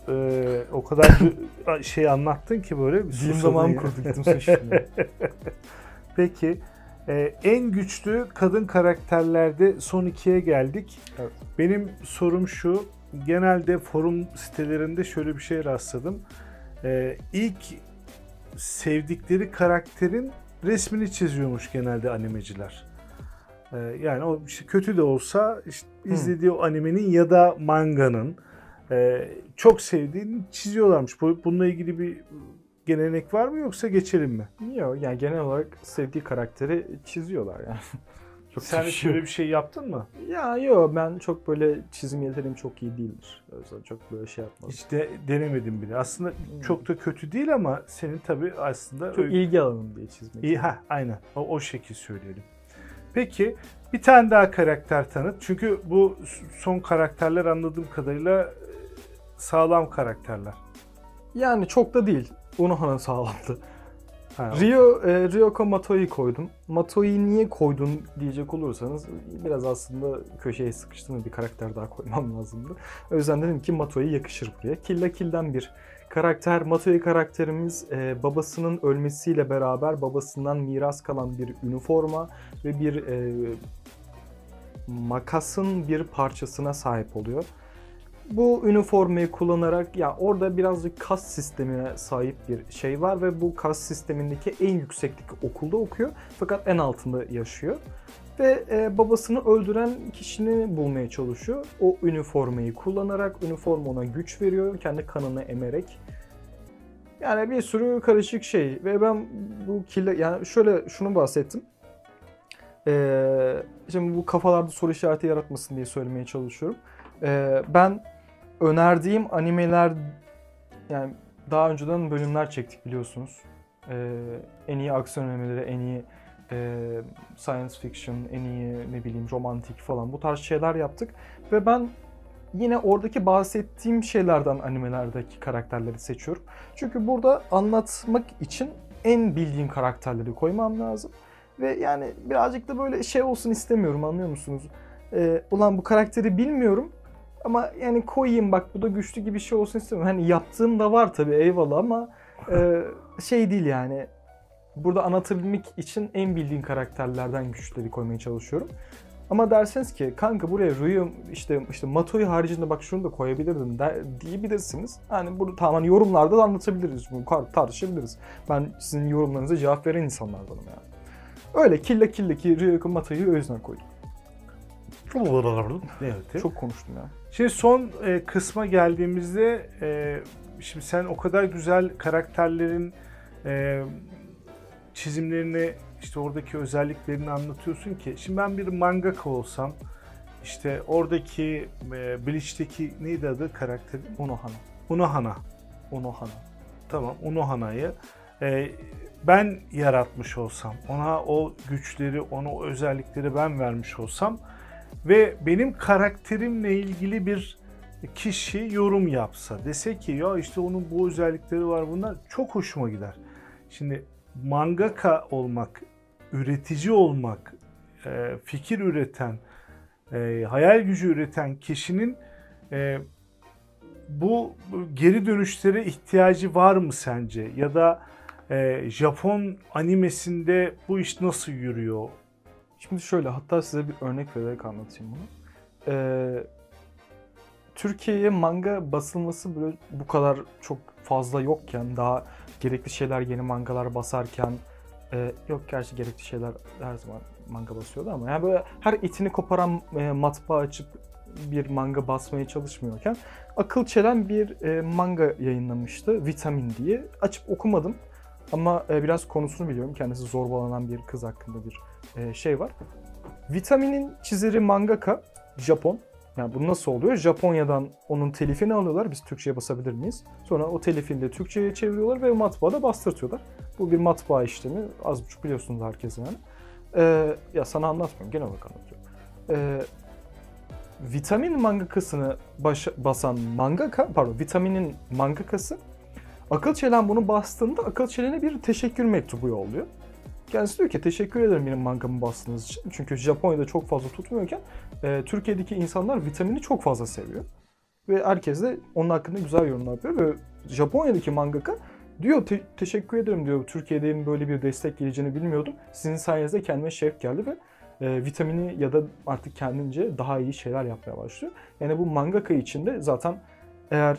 O kadar şey anlattın ki böyle. Dilim damağım kurdu, gittim su içtim. Peki. En güçlü kadın karakterlerde son ikiye geldik. Evet. Benim sorum şu. Genelde forum sitelerinde şöyle bir şey rastladım. İlk sevdikleri karakterin resmini çiziyormuş genelde animeciler. Yani o işte kötü de olsa işte izlediği o animenin ya da manganın çok sevdiğini çiziyorlarmış. Bununla ilgili bir gelenek var mı yoksa geçelim mi? Yok yani genel olarak sevdiği karakteri çiziyorlar yani. Çok Sen da şöyle bir şey yaptın mı? Ya yok, ben çok böyle çizim yeteneğim çok iyi değildir. O yüzden çok böyle şey yapmadım. Hiç de denemedim bile. Aslında çok da kötü değil ama senin tabii aslında... Çok ilgi alanım diye çizmek. İyi, aynen. O şekil söyleyelim. Peki bir tane daha karakter tanıt. Çünkü bu son karakterler anladığım kadarıyla sağlam karakterler. Yani çok da değil. Unohana sağlamdı. Ha, Ryoko Matoi'yi koydum. Matoi'yi niye koydun diyecek olursanız biraz aslında köşeye sıkıştığım bir karakter daha koymam lazımdı. O yüzden dedim ki Matoi yakışır buraya. Kill la Kill'den bir karakter. Matoi karakterimiz babasının ölmesiyle beraber babasından miras kalan bir üniforma ve bir makasın bir parçasına sahip oluyor. Bu üniformayı kullanarak ya orada birazcık kas sistemine sahip bir şey var ve bu kas sistemindeki en yüksekteki okulda okuyor fakat en altında yaşıyor. Ve babasını öldüren kişini bulmaya çalışıyor. O üniformayı kullanarak, üniforma ona güç veriyor, kendi kanını emerek. Yani bir sürü karışık şey ve ben bu yani şöyle şunu bahsettim. Şimdi bu kafalarda soru işareti yaratmasın diye söylemeye çalışıyorum. Ben önerdiğim animeler, yani daha önceden bölümler çektik biliyorsunuz. En iyi aksiyon animeleri, en iyi science fiction, en iyi ne bileyim romantik falan bu tarz şeyler yaptık. Ve ben yine oradaki bahsettiğim şeylerden animelerdeki karakterleri seçiyorum. Çünkü burada anlatmak için en bildiğim karakterleri koymam lazım. Ve yani birazcık da böyle şey olsun istemiyorum, anlıyor musunuz? Ulan bu karakteri bilmiyorum ama yani koyayım bak bu da güçlü gibi şey olsun istemiyorum. Hani yaptığım da var tabii, eyvallah, ama şey değil yani. Burada anlatabilmek için en bildiğin karakterlerden güçleri koymaya çalışıyorum. Ama derseniz ki kanka buraya Ryu işte Matoi haricinde bak şunu da koyabilirdin diyebilirsiniz. Yani bunu tamamen yorumlarda da anlatabiliriz. Bunu tartışabiliriz. Ben sizin yorumlarınıza cevap veren insanlardanım yani. Öyle Kill la Kill'deki Ryoko Matoi'yi o yüzden koydum. Evet. Çok konuştum ya. Şimdi son kısma geldiğimizde şimdi sen o kadar güzel karakterlerin çizimlerini, işte oradaki özelliklerini anlatıyorsun ki şimdi ben bir mangaka olsam işte oradaki Bleach'teki neydi adı karakteri? Unohana. Tamam, Unohana'yı ben yaratmış olsam, ona o güçleri, ona o özellikleri ben vermiş olsam ve benim karakterimle ilgili bir kişi yorum yapsa, dese ki ya işte onun bu özellikleri var, bunlar çok hoşuma gider. Şimdi mangaka olmak, üretici olmak, fikir üreten, hayal gücü üreten kişinin bu geri dönüşlere ihtiyacı var mı sence? Ya da Japon animesinde bu iş nasıl yürüyor? Şimdi şöyle, hatta size bir örnek vererek anlatayım bunu. Türkiye'ye manga basılması böyle bu kadar çok fazla yokken, daha gerekli şeyler, yeni mangalar basarken, yok gerçi gerekli şeyler her zaman manga basıyordu ama yani böyle her itini koparan matbaa açıp bir manga basmaya çalışmıyorken akıl çelen bir manga yayınlamıştı, Vitamin diye. Açıp okumadım ama biraz konusunu biliyorum. Kendisi zorbalanan bir kız hakkında bir şey var. Vitamin'in çizeri mangaka Japon. Yani bu nasıl oluyor? Japonya'dan onun telifini alıyorlar. Biz Türkçe'ye basabilir miyiz? Sonra o telifini de Türkçe'ye çeviriyorlar ve matbaada bastırtıyorlar. Bu bir matbaa işlemi. Az buçuk biliyorsunuz herkes yani. Ya sana anlatmıyorum. Genel olarak anlatıyorum. Vitamin mangakasını basan mangaka, Vitamin'in mangakası akıl çelen bunu bastığında akıl çelene bir teşekkür mektubu yolluyor. Kendisi diyor ki teşekkür ederim benim mangamı bastığınız için. Çünkü Japonya'da çok fazla tutmuyorken Türkiye'deki insanlar Vitamin'i çok fazla seviyor. Ve herkes de onun hakkında güzel yorumlar yapıyor. Ve Japonya'daki mangaka diyor teşekkür ederim diyor. Türkiye'de böyle bir destek geleceğini bilmiyordum. Sizin sayenizde kendime şevk geldi ve vitamini ya da artık kendince daha iyi şeyler yapmaya başlıyor. Yani bu mangaka içinde zaten eğer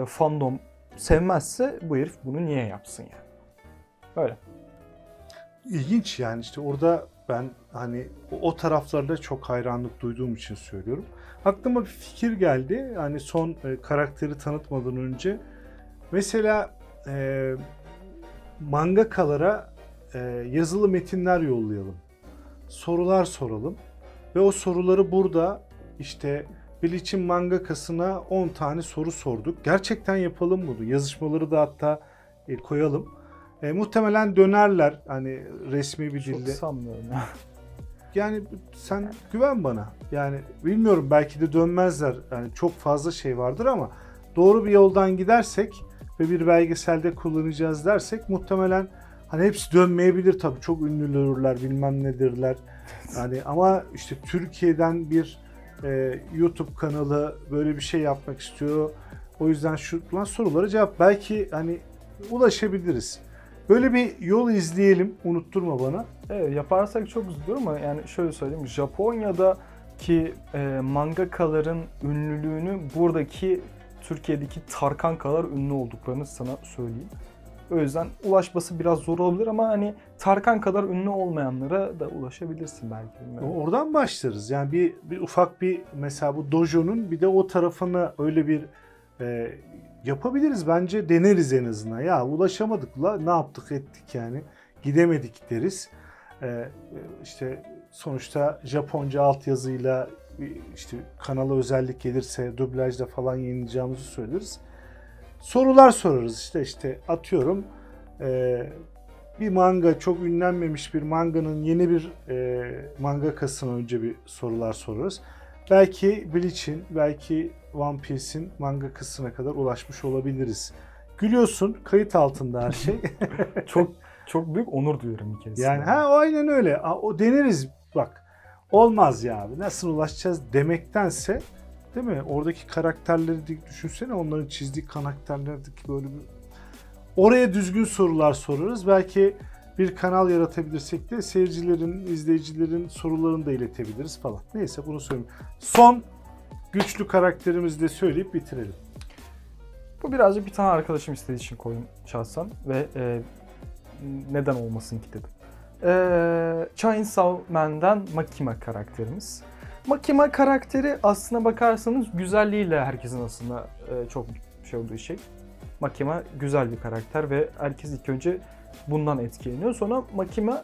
fandom sevmezse bu herif bunu niye yapsın yani? Öyle. İlginç yani işte orada ben hani o taraflarda çok hayranlık duyduğum için söylüyorum. Aklıma bir fikir geldi. Hani son karakteri tanıtmadan önce. Mesela mangakalara yazılı metinler yollayalım. Sorular soralım. Ve o soruları burada işte Bleach'in mangakasına 10 tane soru sorduk. Gerçekten yapalım bunu. Yazışmaları da hatta koyalım. Muhtemelen dönerler hani resmi bir dilde. Çok sanmıyorum ya. Yani sen güven bana. Yani bilmiyorum belki de dönmezler. Yani çok fazla şey vardır ama doğru bir yoldan gidersek ve bir belgeselde kullanacağız dersek muhtemelen hani hepsi dönmeyebilir tabii. Çok ünlüdürler, bilmem nedirler. Yani ama işte Türkiye'den bir YouTube kanalı böyle bir şey yapmak istiyor. O yüzden şu sorulara cevap belki hani ulaşabiliriz. Böyle bir yol izleyelim. Unutturma bana. Evet, yaparsak çok güzel ama yani şöyle söyleyeyim. Japonya'daki mangakaların ünlülüğünü buradaki Türkiye'deki Tarkan kadar ünlü olduklarını sana söyleyeyim. O yüzden ulaşması biraz zor olabilir ama hani Tarkan kadar ünlü olmayanlara da ulaşabilirsin belki. Bilmiyorum. Oradan başlarız. Yani bir ufak bir mesela bu dojo'nun bir de o tarafını öyle bir yapabiliriz. Bence deneriz en azından. Ya ulaşamadık la ne yaptık ettik yani. Gidemedik deriz. İşte sonuçta Japonca altyazıyla işte kanala özellik gelirse dublajda falan yayınlayacağımızı söyleriz. Sorular sorarız işte atıyorum bir manga çok ünlenmemiş bir manganın yeni bir mangakasına önce bir sorular sorarız. Belki Bleach'in, belki One Piece'in mangakasına kadar ulaşmış olabiliriz. Gülüyorsun, kayıt altında her şey. Çok büyük onur duyuyorum bir kez. Yani aynen öyle. O deneriz bak. Olmaz ya abi. Nasıl ulaşacağız demektense değil mi? Oradaki karakterleri düşünsene. Onların çizdiği karakterlerdeki böyle bir... Oraya düzgün sorular sorarız. Belki bir kanal yaratabilirsek de seyircilerin, izleyicilerin sorularını da iletebiliriz falan. Neyse bunu söyleyeyim. Son güçlü karakterimizi de söyleyip bitirelim. Bu birazcık bir tane arkadaşım istediği için koydum şahsen ve neden olmasın ki dedim. Chainsaw Man'den Makima karakterimiz. Makima karakteri aslına bakarsanız güzelliğiyle herkesin aslında çok şey olduğu şey. Makima güzel bir karakter ve herkes ilk önce bundan etkileniyor. Sonra Makima,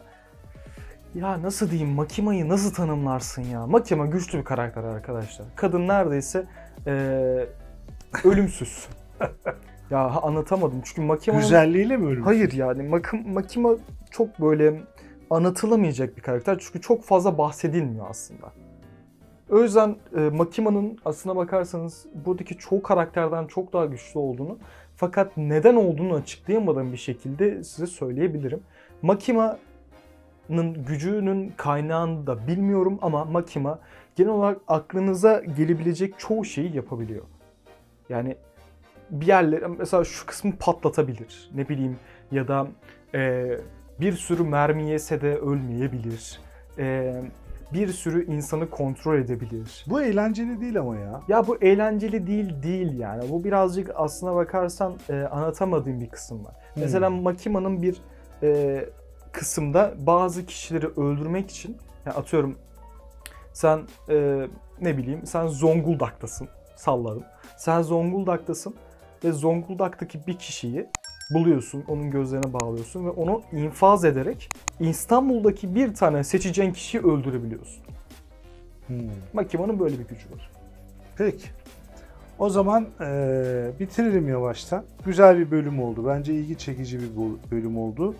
ya nasıl diyeyim, Makima'yı nasıl tanımlarsın ya? Makima güçlü bir karakter arkadaşlar. Kadın neredeyse ölümsüz. Ya anlatamadım çünkü Makima'nın... Güzelliğiyle mi ölümsüz? Hayır yani Makima çok böyle anlatılamayacak bir karakter çünkü çok fazla bahsedilmiyor aslında. O yüzden Makima'nın aslına bakarsanız buradaki çoğu karakterden çok daha güçlü olduğunu fakat neden olduğunu açıklayamadığım bir şekilde size söyleyebilirim. Makima'nın gücünün kaynağını da bilmiyorum ama Makima genel olarak aklınıza gelebilecek çoğu şeyi yapabiliyor. Yani bir yerlere mesela şu kısmı patlatabilir, ne bileyim, ya da bir sürü mermi yese de ölmeyebilir. Bir sürü insanı kontrol edebilir. Bu eğlenceli değil ama ya. Ya bu eğlenceli değil yani. Bu birazcık aslına bakarsan anlatamadığım bir kısım var. Mesela Makima'nın bir kısımda bazı kişileri öldürmek için, yani atıyorum sen ne bileyim sen Zonguldak'tasın, salladım. Sen Zonguldak'tasın ve Zonguldak'taki bir kişiyi buluyorsun, onun gözlerine bağlıyorsun ve onu infaz ederek İstanbul'daki bir tane seçeceğin kişiyi öldürebiliyorsun. Makima'nın böyle bir gücü var. Peki. O zaman bitirelim yavaştan. Güzel bir bölüm oldu. Bence ilgi çekici bir bölüm oldu.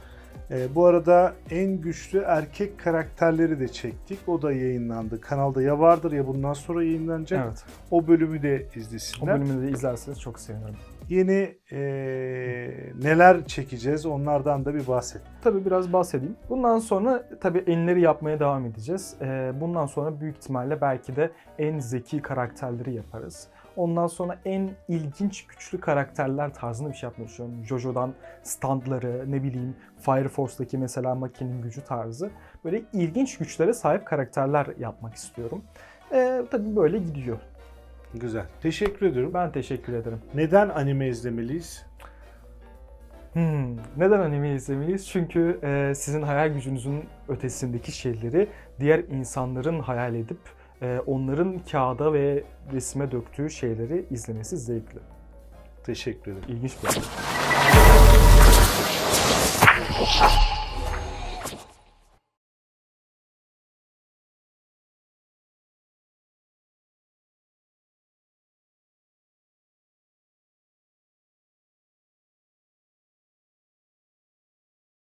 Bu arada en güçlü erkek karakterleri de çektik. O da yayınlandı. Kanalda ya vardır ya bundan sonra yayınlanacak. Evet. O bölümü de izlesinler. O bölümü de izlerseniz çok sevinirim. Yeni neler çekeceğiz onlardan da bir bahset. Tabii biraz bahsedeyim. Bundan sonra tabii enleri yapmaya devam edeceğiz. Bundan sonra büyük ihtimalle belki de en zeki karakterleri yaparız. Ondan sonra en ilginç güçlü karakterler tarzında bir şey yapmayı düşünüyorum. JoJo'dan standları, ne bileyim Fire Force'daki mesela Maki'nin gücü tarzı. Böyle ilginç güçlere sahip karakterler yapmak istiyorum. Tabii böyle gidiyor. Güzel. Teşekkür ediyorum. Ben teşekkür ederim. Neden anime izlemeliyiz? Neden anime izlemeliyiz? Çünkü sizin hayal gücünüzün ötesindeki şeyleri diğer insanların hayal edip onların kağıda ve resme döktüğü şeyleri izlemesi zevkli. Teşekkür ederim. İlginç bir şey.